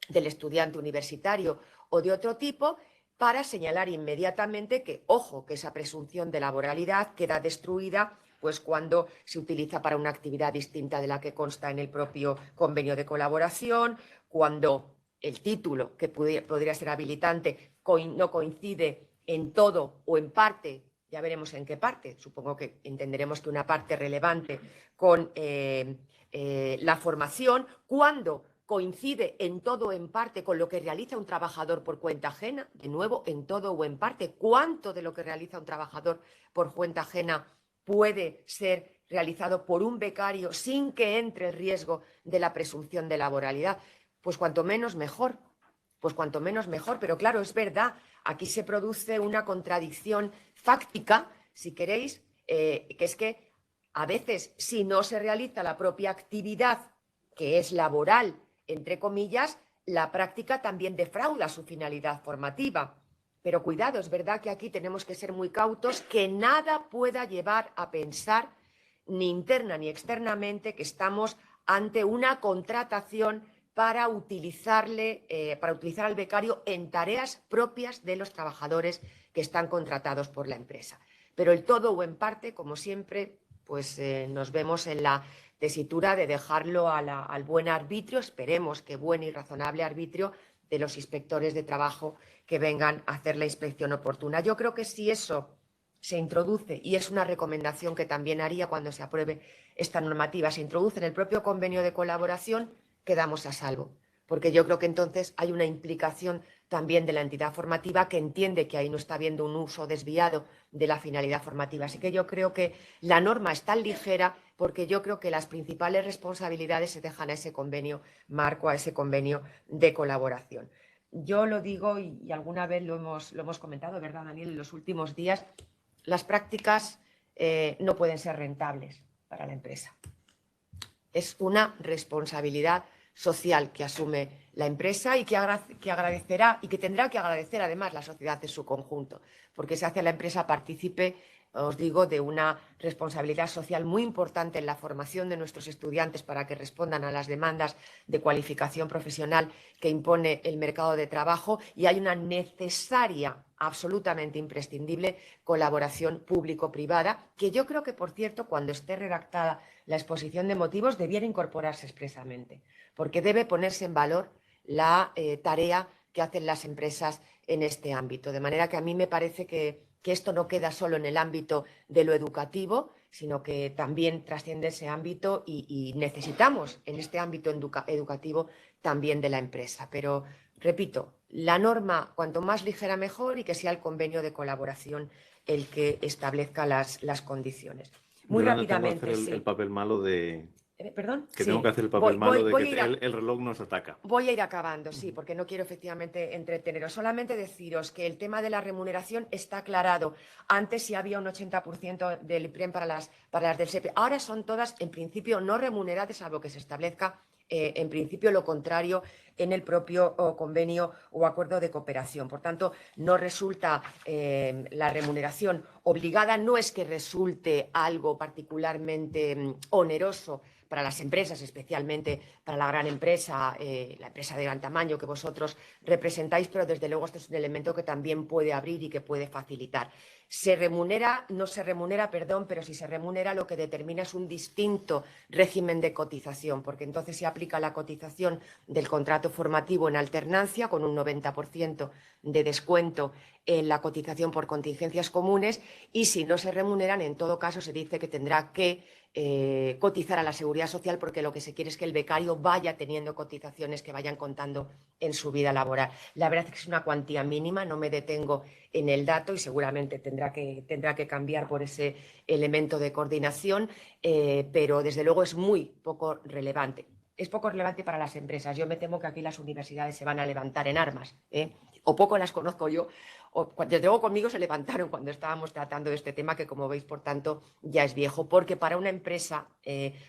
del estudiante universitario o de otro tipo, para señalar inmediatamente que, ojo, que esa presunción de laboralidad queda destruida pues cuando se utiliza para una actividad distinta de la que consta en el propio convenio de colaboración, cuando el título, que podría ser habilitante, no coincide en todo o en parte, ya veremos en qué parte, supongo que entenderemos que una parte relevante con la formación, cuando coincide en todo o en parte con lo que realiza un trabajador por cuenta ajena, de nuevo, en todo o en parte, cuánto de lo que realiza un trabajador por cuenta ajena puede ser realizado por un becario sin que entre el riesgo de la presunción de laboralidad. pues cuanto menos mejor. Pues cuanto menos mejor, pero claro, es verdad, aquí se produce una contradicción fáctica, si queréis, que es que a veces si no se realiza la propia actividad, que es laboral, entre comillas, la práctica también defrauda su finalidad formativa. Pero cuidado, es verdad que aquí tenemos que ser muy cautos, que nada pueda llevar a pensar, ni interna ni externamente, que estamos ante una contratación para utilizar al becario en tareas propias de los trabajadores que están contratados por la empresa. Pero el todo o en parte, como siempre, pues nos vemos en la tesitura de dejarlo al buen arbitrio, esperemos que buen y razonable arbitrio de los inspectores de trabajo que vengan a hacer la inspección oportuna. Yo creo que si eso se introduce, y es una recomendación que también haría cuando se apruebe esta normativa, se introduce en el propio convenio de colaboración, quedamos a salvo, porque yo creo que entonces hay una implicación también de la entidad formativa que entiende que ahí no está habiendo un uso desviado de la finalidad formativa. Así que yo creo que la norma es tan ligera porque yo creo que las principales responsabilidades se dejan a ese convenio marco, a ese convenio de colaboración. Yo lo digo y alguna vez lo hemos comentado, ¿verdad, Daniel? En los últimos días, las prácticas no pueden ser rentables para la empresa. Es una responsabilidad social que asume la empresa y que agradecerá y que tendrá que agradecer además la sociedad en su conjunto, porque se hace a la empresa partícipe, os digo, de una responsabilidad social muy importante en la formación de nuestros estudiantes para que respondan a las demandas de cualificación profesional que impone el mercado de trabajo, y hay una necesaria, absolutamente imprescindible, colaboración público-privada, que yo creo que, por cierto, cuando esté redactada la exposición de motivos, debiera incorporarse expresamente, porque debe ponerse en valor la tarea que hacen las empresas en este ámbito. De manera que a mí me parece que esto no queda solo en el ámbito de lo educativo, sino que también trasciende ese ámbito y necesitamos en este ámbito educativo también de la empresa. Pero, repito, la norma cuanto más ligera mejor y que sea el convenio de colaboración el que establezca las condiciones. Muy rápidamente, tengo que hacer el papel malo de... ¿Perdón? Que Sí. tengo que hacer el papel malo de que a el reloj nos ataca. Voy a ir acabando, sí, porque no quiero efectivamente entreteneros. Solamente deciros que el tema de la remuneración está aclarado. Antes sí había un 80% del IPREM para las del SEPE. Ahora son todas, en principio, no remuneradas, salvo que se establezca, en principio, lo contrario en el propio convenio o acuerdo de cooperación. Por tanto, no resulta la remuneración obligada, no es que resulte algo particularmente oneroso para las empresas, especialmente para la gran empresa, la empresa de gran tamaño que vosotros representáis, pero desde luego este es un elemento que también puede abrir y que puede facilitar. Se remunera, no se remunera, perdón, pero si se remunera lo que determina es un distinto régimen de cotización, porque entonces se aplica la cotización del contrato formativo en alternancia con un 90% de descuento en la cotización por contingencias comunes, y si no se remuneran, en todo caso se dice que tendrá que cotizar a la Seguridad Social, porque lo que se quiere es que el becario vaya teniendo cotizaciones que vayan contando en su vida laboral. La verdad es que es una cuantía mínima, no me detengo en el dato y seguramente tendrá que cambiar por ese elemento de coordinación, pero desde luego es muy poco relevante. Es poco relevante para las empresas. Yo me temo que aquí las universidades se van a levantar en armas, o poco las conozco yo, o desde luego conmigo se levantaron cuando estábamos tratando de este tema, que como veis, por tanto, ya es viejo, porque para una empresa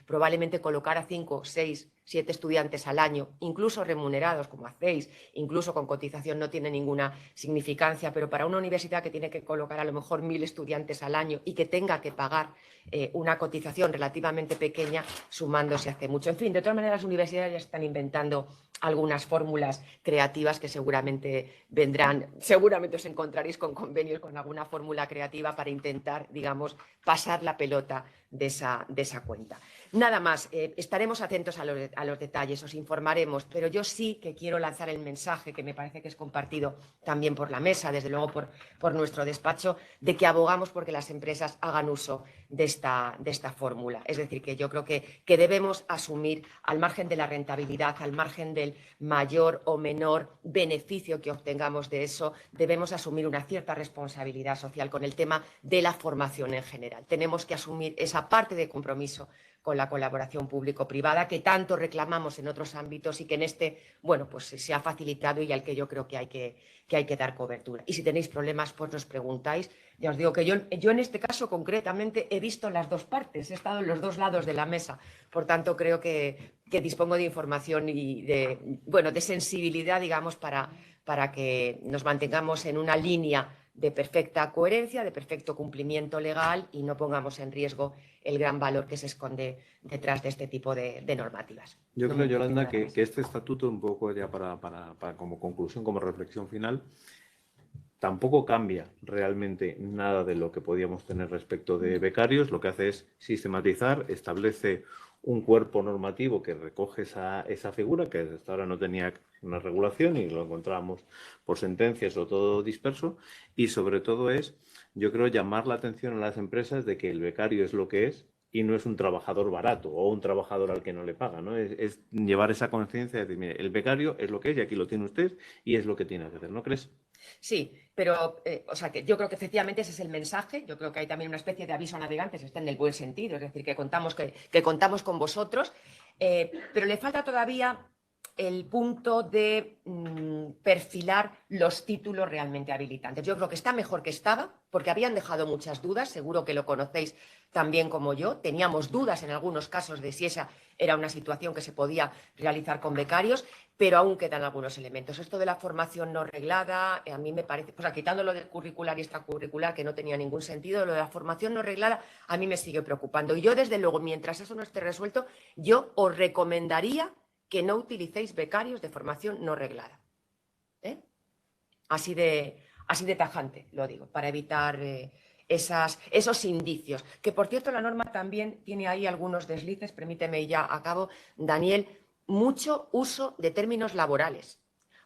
probablemente colocar a 5, 6, 7 estudiantes al año, incluso remunerados como hacéis, incluso con cotización, no tiene ninguna significancia, pero para una universidad que tiene que colocar a lo mejor 1000 estudiantes al año y que tenga que pagar una cotización relativamente pequeña, sumándose hace mucho. En fin, de todas maneras, las universidades ya están inventando algunas fórmulas creativas que seguramente vendrán, seguramente os encontraréis con convenios con alguna fórmula creativa para intentar, digamos, pasar la pelota de esa cuenta. Nada más, estaremos atentos a los detalles, os informaremos, pero yo sí que quiero lanzar el mensaje, que me parece que es compartido también por la mesa, desde luego por nuestro despacho, de que abogamos porque las empresas hagan uso de esta fórmula. Es decir, que yo creo que debemos asumir, al margen de la rentabilidad, al margen del mayor o menor beneficio que obtengamos de eso, debemos asumir una cierta responsabilidad social con el tema de la formación en general. Tenemos que asumir esa parte de compromiso con la colaboración público-privada que tanto reclamamos en otros ámbitos y que en este, bueno, pues se ha facilitado y al que yo creo que hay que dar cobertura. Y si tenéis problemas, pues nos preguntáis. Ya os digo que yo en este caso concretamente he visto las dos partes, he estado en los dos lados de la mesa. Por tanto, creo que dispongo de información y de sensibilidad, digamos, para que nos mantengamos en una línea de perfecta coherencia, de perfecto cumplimiento legal y no pongamos en riesgo el gran valor que se esconde detrás de este tipo de normativas. Yo creo, Yolanda, que este estatuto, un poco ya para como conclusión, como reflexión final, tampoco cambia realmente nada de lo que podíamos tener respecto de becarios. Lo que hace es sistematizar, establece un cuerpo normativo que recoge esa figura, que hasta ahora no tenía una regulación y lo encontramos por sentencias o todo disperso. Y sobre todo es, yo creo, llamar la atención a las empresas de que el becario es lo que es y no es un trabajador barato o un trabajador al que no le paga, ¿no? Es llevar esa conciencia de decir, mire, el becario es lo que es y aquí lo tiene usted y es lo que tiene que hacer, ¿no crees? Sí, pero que yo creo que efectivamente ese es el mensaje. Yo creo que hay también una especie de aviso a navegantes, está en el buen sentido, es decir, que contamos con vosotros, pero le falta todavía el punto de perfilar los títulos realmente habilitantes. Yo creo que está mejor que estaba, porque habían dejado muchas dudas, seguro que lo conocéis también como yo. Teníamos dudas en algunos casos de si esa era una situación que se podía realizar con becarios, pero aún quedan algunos elementos. Esto de la formación no reglada, a mí me parece, quitando lo del curricular y extracurricular, que no tenía ningún sentido, lo de la formación no reglada a mí me sigue preocupando. Y yo, desde luego, mientras eso no esté resuelto, yo os recomendaría que no utilicéis becarios de formación no reglada. Así de tajante, lo digo, para evitar esos indicios. Que, por cierto, la norma también tiene ahí algunos deslices, permíteme y ya acabo, Daniel, mucho uso de términos laborales,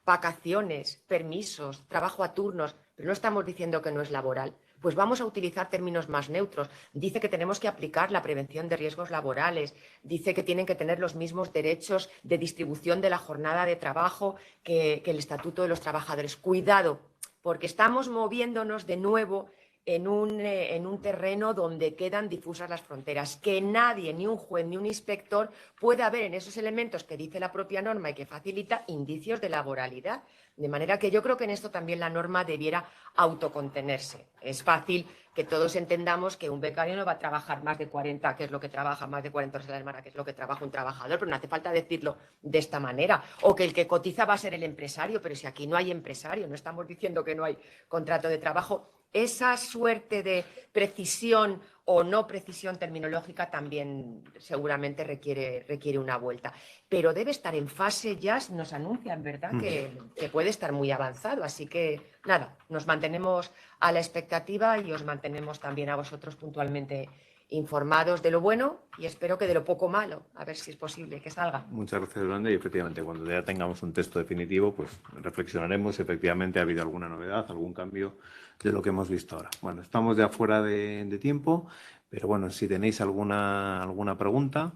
vacaciones, permisos, trabajo a turnos, pero no estamos diciendo que no es laboral. Pues vamos a utilizar términos más neutros. Dice que tenemos que aplicar la prevención de riesgos laborales, dice que tienen que tener los mismos derechos de distribución de la jornada de trabajo que el Estatuto de los Trabajadores. Cuidado, porque estamos moviéndonos de nuevo en un terreno donde quedan difusas las fronteras, que nadie, ni un juez ni un inspector, pueda ver en esos elementos que dice la propia norma y que facilita indicios de laboralidad. De manera que yo creo que en esto también la norma debiera autocontenerse. Es fácil que todos entendamos que un becario no va a trabajar más de 40, que es lo que trabaja, más de 40 horas a la semana, que es lo que trabaja un trabajador, pero no hace falta decirlo de esta manera. O que el que cotiza va a ser el empresario, pero si aquí no hay empresario, no estamos diciendo que no hay contrato de trabajo. Esa suerte de precisión o no precisión terminológica también seguramente requiere una vuelta. Pero debe estar en fase ya, nos anuncian, ¿verdad?, que puede estar muy avanzado. Así que, nada, nos mantenemos a la expectativa y os mantenemos también a vosotros puntualmente informados de lo bueno y espero que de lo poco malo, a ver si es posible que salga. Muchas gracias, Yolanda, y efectivamente cuando ya tengamos un texto definitivo, pues reflexionaremos si efectivamente ha habido alguna novedad, algún cambio de lo que hemos visto ahora. Bueno, estamos ya fuera de tiempo, pero bueno, si tenéis alguna pregunta,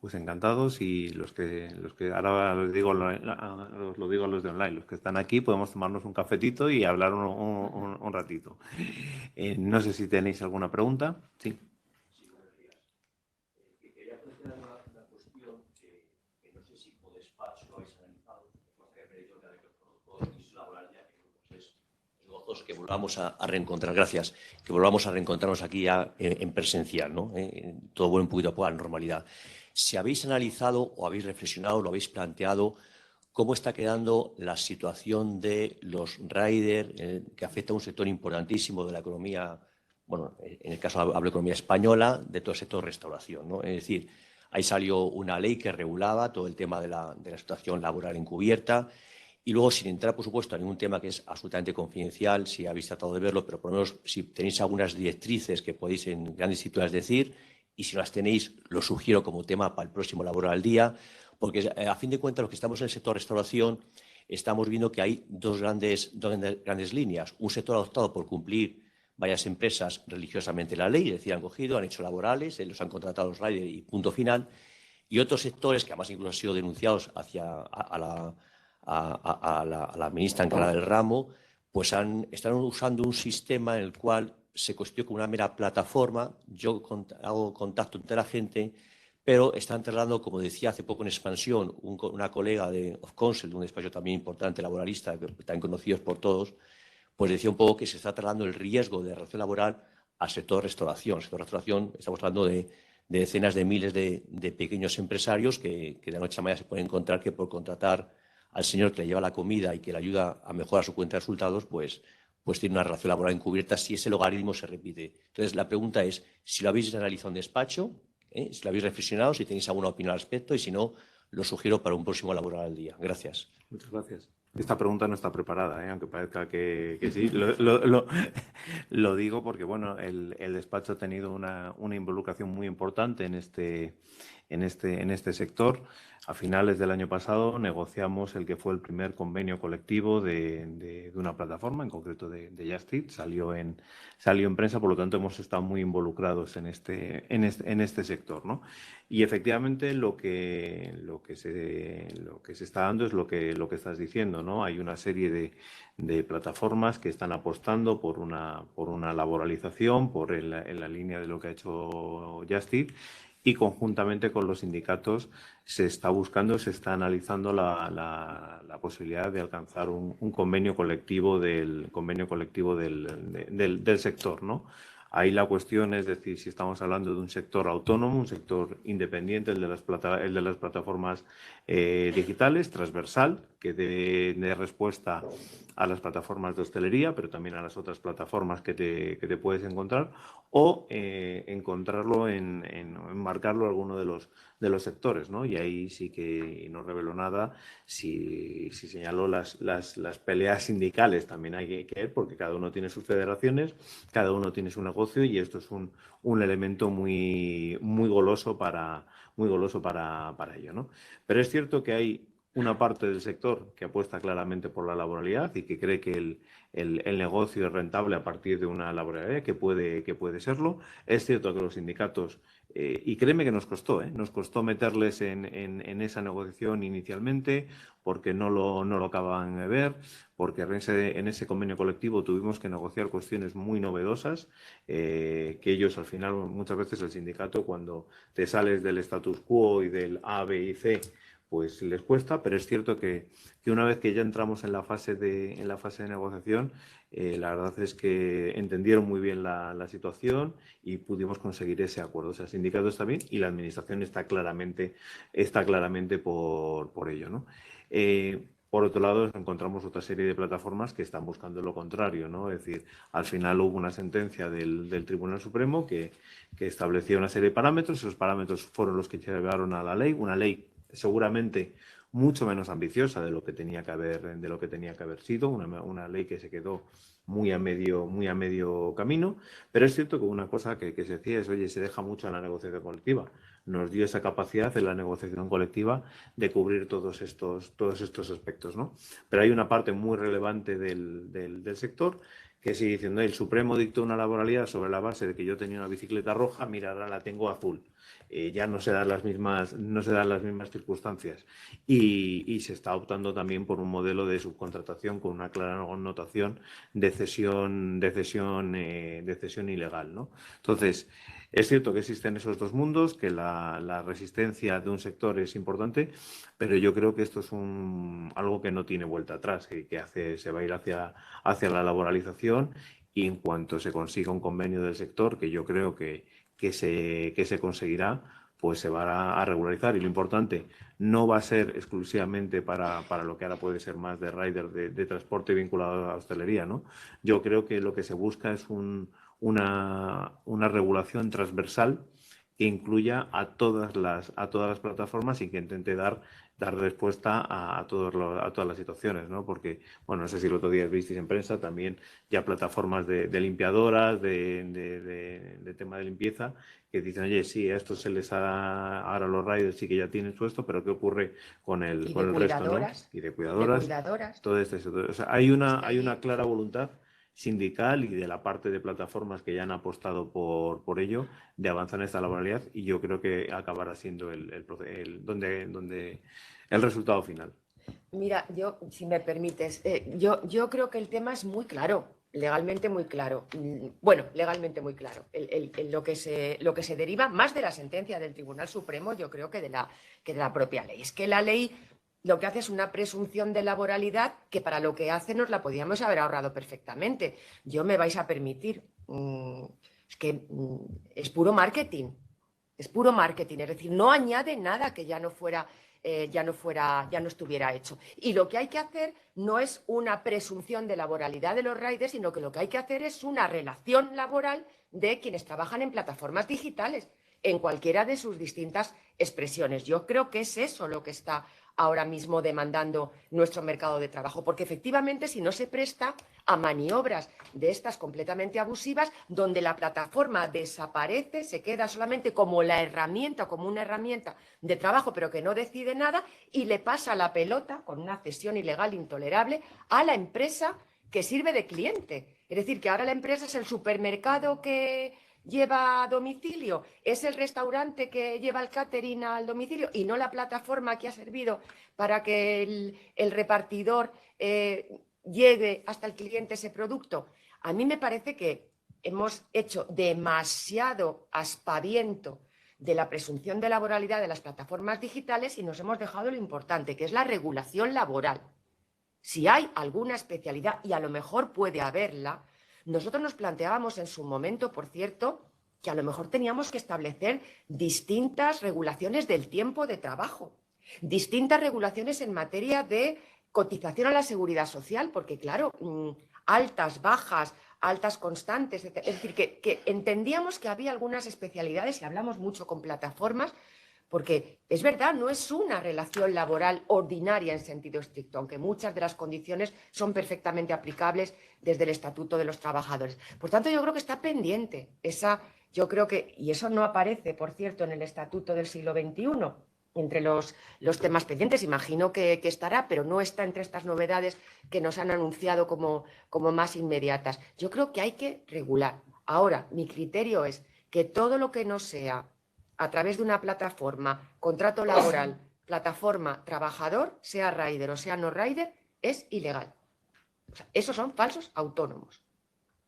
pues encantados, y los que ahora os lo digo a los de online, los que están aquí, podemos tomarnos un cafetito y hablar un ratito. No sé si tenéis alguna pregunta. Sí. Que volvamos a reencontrar, gracias, que volvamos a reencontrarnos aquí ya en presencial, ¿no? Todo vuelve un poquito a la normalidad. Si habéis analizado o habéis reflexionado, lo habéis planteado, cómo está quedando la situación de los riders, que afecta a un sector importantísimo de la economía, bueno, en el caso hablo de economía española, de todo el sector restauración, ¿no? Es decir, ahí salió una ley que regulaba todo el tema de la situación laboral encubierta. Y luego, sin entrar, por supuesto, a ningún tema que es absolutamente confidencial, si habéis tratado de verlo, pero por lo menos si tenéis algunas directrices que podéis en grandes titulares decir, y si no las tenéis, lo sugiero como tema para el próximo Laboral al Día, porque a fin de cuentas, los que estamos en el sector restauración, estamos viendo que hay dos grandes líneas. Un sector adoptado por cumplir varias empresas religiosamente la ley, es decir, han cogido, han hecho laborales, los han contratado los riders y punto final. Y otros sectores que además incluso han sido denunciados a la ministra encargada del ramo, pues están usando un sistema en el cual se constituye como una mera plataforma. Yo hago contacto entre la gente, pero están trasladando, como decía hace poco en Expansión, una colega de Of Counsel, de un despacho también importante laboralista, que están conocidos por todos, pues decía un poco que se está trasladando el riesgo de relación laboral al sector restauración. El sector restauración, estamos hablando de decenas de miles de pequeños empresarios que de la noche a mañana se pueden encontrar que por contratar al señor que le lleva la comida y que le ayuda a mejorar su cuenta de resultados, pues tiene una relación laboral encubierta si ese logaritmo se repite. Entonces, la pregunta es si lo habéis analizado en despacho, si lo habéis reflexionado, si tenéis alguna opinión al respecto y si no, lo sugiero para un próximo Laboral al Día. Gracias. Muchas gracias. Esta pregunta no está preparada, aunque parezca que sí. Lo digo porque bueno, el despacho ha tenido una involucración muy importante en este sector. A finales del año pasado negociamos el que fue el primer convenio colectivo de una plataforma, en concreto de Just Eat. Salió en prensa, por lo tanto hemos estado muy involucrados en este sector, ¿no? Y efectivamente lo que se está dando es lo que estás diciendo, ¿no? Hay una serie de plataformas que están apostando por una laboralización, en la línea de lo que ha hecho Just Eat, y conjuntamente con los sindicatos se está analizando la posibilidad de alcanzar un convenio colectivo del sector, ¿no? Ahí la cuestión es decir, si estamos hablando de un sector autónomo, un sector independiente, el de las plataformas digitales, transversal, que dé respuesta a las plataformas de hostelería, pero también a las otras plataformas que te puedes encontrar, o encontrarlo enmarcarlo en alguno de los sectores, ¿no? Y ahí sí que no reveló nada. Si señaló las peleas sindicales, también hay que ver, porque cada uno tiene sus federaciones, cada uno tiene su negocio, y esto es un elemento muy goloso para ello, ¿no? Pero es cierto que hay una parte del sector que apuesta claramente por la laboralidad y que cree que el negocio es rentable a partir de una laboralidad que puede serlo. Es cierto que los sindicatos, y créeme que nos costó meterles en esa negociación inicialmente, porque no lo acababan de ver, porque en ese convenio colectivo tuvimos que negociar cuestiones muy novedosas, que ellos al final, muchas veces el sindicato, cuando te sales del status quo y del A, B y C, pues les cuesta, pero es cierto que una vez que ya entramos en la fase de negociación, la verdad es que entendieron muy bien la situación y pudimos conseguir ese acuerdo. O sea, el sindicato está bien y la administración está claramente por ello, ¿no? Por otro lado, encontramos otra serie de plataformas que están buscando lo contrario, ¿no? Es decir, al final hubo una sentencia del Tribunal Supremo que establecía una serie de parámetros. Esos parámetros fueron los que llevaron a la ley, una ley seguramente mucho menos ambiciosa de lo que tenía que haber sido, una ley que se quedó muy a medio camino, pero es cierto que una cosa que se decía es, oye, se deja mucho a la negociación colectiva. Nos dio esa capacidad en la negociación colectiva de cubrir todos estos aspectos, ¿no? Pero hay una parte muy relevante del sector que sigue diciendo, el Supremo dictó una laboralidad sobre la base de que yo tenía una bicicleta roja, mira, ahora la tengo azul. Ya no se dan las mismas circunstancias, y se está optando también por un modelo de subcontratación con una clara connotación de cesión ilegal, ¿no? Entonces, es cierto que existen esos dos mundos, que la resistencia de un sector es importante, pero yo creo que esto es algo que no tiene vuelta atrás, que se va a ir hacia la laboralización, y en cuanto se consiga un convenio del sector, que yo creo que se conseguirá, pues se va a regularizar. Y lo importante no va a ser exclusivamente para lo que ahora puede ser más de rider, de transporte vinculado a la hostelería, ¿no? Yo creo que lo que se busca es una regulación transversal que incluya a todas las plataformas y que intente dar respuesta a todas las situaciones, ¿no? Porque, bueno, no sé si el otro día visteis en prensa también ya plataformas de limpiadoras, de tema de limpieza, que dicen, oye, sí, a esto se les ha, ahora los riders sí que ya tienen su esto, pero ¿qué ocurre con el resto, ¿no? Y de cuidadoras. Todo esto. O sea, hay una clara voluntad sindical y de la parte de plataformas que ya han apostado por ello, de avanzar en esta laboralidad, y yo creo que acabará siendo donde el resultado final. Mira, yo, si me permites, yo creo que el tema es muy claro. legalmente muy claro. Bueno, legalmente muy claro. Lo que se deriva más de la sentencia del Tribunal Supremo, yo creo que de la propia ley. Es que la ley lo que hace es una presunción de laboralidad que para lo que hace nos la podíamos haber ahorrado perfectamente. Yo me vais a permitir, es que es puro marketing. Es puro marketing, es decir, no añade nada que ya no estuviera hecho. Y lo que hay que hacer no es una presunción de laboralidad de los riders, sino que lo que hay que hacer es una relación laboral de quienes trabajan en plataformas digitales, en cualquiera de sus distintas expresiones. Yo creo que es eso lo que está ahora mismo demandando nuestro mercado de trabajo, porque efectivamente si no se presta a maniobras de estas completamente abusivas, donde la plataforma desaparece, se queda solamente como la herramienta, como una herramienta de trabajo, pero que no decide nada, y le pasa la pelota, con una cesión ilegal intolerable, a la empresa que sirve de cliente. Es decir, que ahora la empresa es el supermercado que lleva a domicilio, es el restaurante que lleva el catering al domicilio y no la plataforma que ha servido para que el repartidor llegue hasta el cliente ese producto. A mí me parece que hemos hecho demasiado aspaviento de la presunción de laboralidad de las plataformas digitales y nos hemos dejado lo importante, que es la regulación laboral. Si hay alguna especialidad, y a lo mejor puede haberla, nosotros nos planteábamos en su momento, por cierto, que a lo mejor teníamos que establecer distintas regulaciones del tiempo de trabajo, distintas regulaciones en materia de cotización a la seguridad social, porque claro, altas, bajas, altas constantes, es decir, que entendíamos que había algunas especialidades y hablamos mucho con plataformas, porque es verdad, no es una relación laboral ordinaria en sentido estricto, aunque muchas de las condiciones son perfectamente aplicables desde el Estatuto de los Trabajadores. Por tanto, yo creo que está pendiente y eso no aparece, por cierto, en el Estatuto del siglo XXI, entre los temas pendientes. Imagino que estará, pero no está entre estas novedades que nos han anunciado como más inmediatas. Yo creo que hay que regular. Ahora, mi criterio es que todo lo que no sea a través de una plataforma, contrato laboral, plataforma, trabajador, sea rider o sea no rider, es ilegal. O sea, esos son falsos autónomos.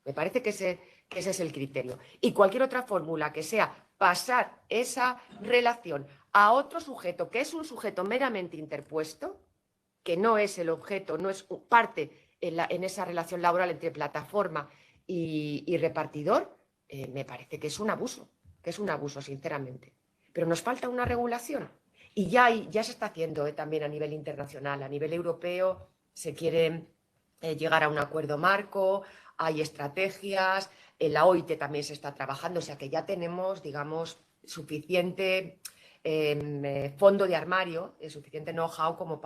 Me parece que ese es el criterio. Y cualquier otra fórmula que sea pasar esa relación a otro sujeto, que es un sujeto meramente interpuesto, que no es el objeto, no es parte en esa relación laboral entre plataforma y repartidor, me parece que es un abuso. Sinceramente. Pero nos falta una regulación y ya se está haciendo también a nivel internacional, a nivel europeo se quiere llegar a un acuerdo marco, hay estrategias, en la OIT también se está trabajando, o sea que ya tenemos, digamos, suficiente fondo de armario, suficiente know-how como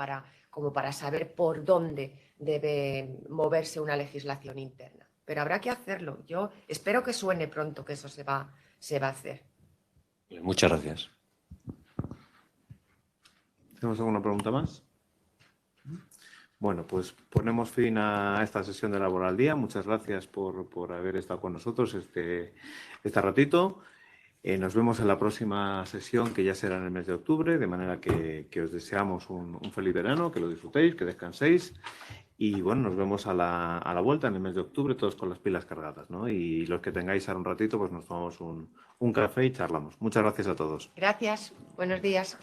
para saber por dónde debe moverse una legislación interna. Pero habrá que hacerlo. Yo espero que suene pronto que eso se va a hacer. Muchas gracias. ¿Tenemos alguna pregunta más? Bueno, pues ponemos fin a esta sesión de Labor al Día. Muchas gracias por haber estado con nosotros este ratito. Nos vemos en la próxima sesión, que ya será en el mes de octubre, de manera que os deseamos un feliz verano, que lo disfrutéis, que descanséis. Y bueno, nos vemos a la vuelta en el mes de octubre, todos con las pilas cargadas, ¿no? Y los que tengáis ahora un ratito, pues nos tomamos un café y charlamos. Muchas gracias a todos. Gracias. Buenos días.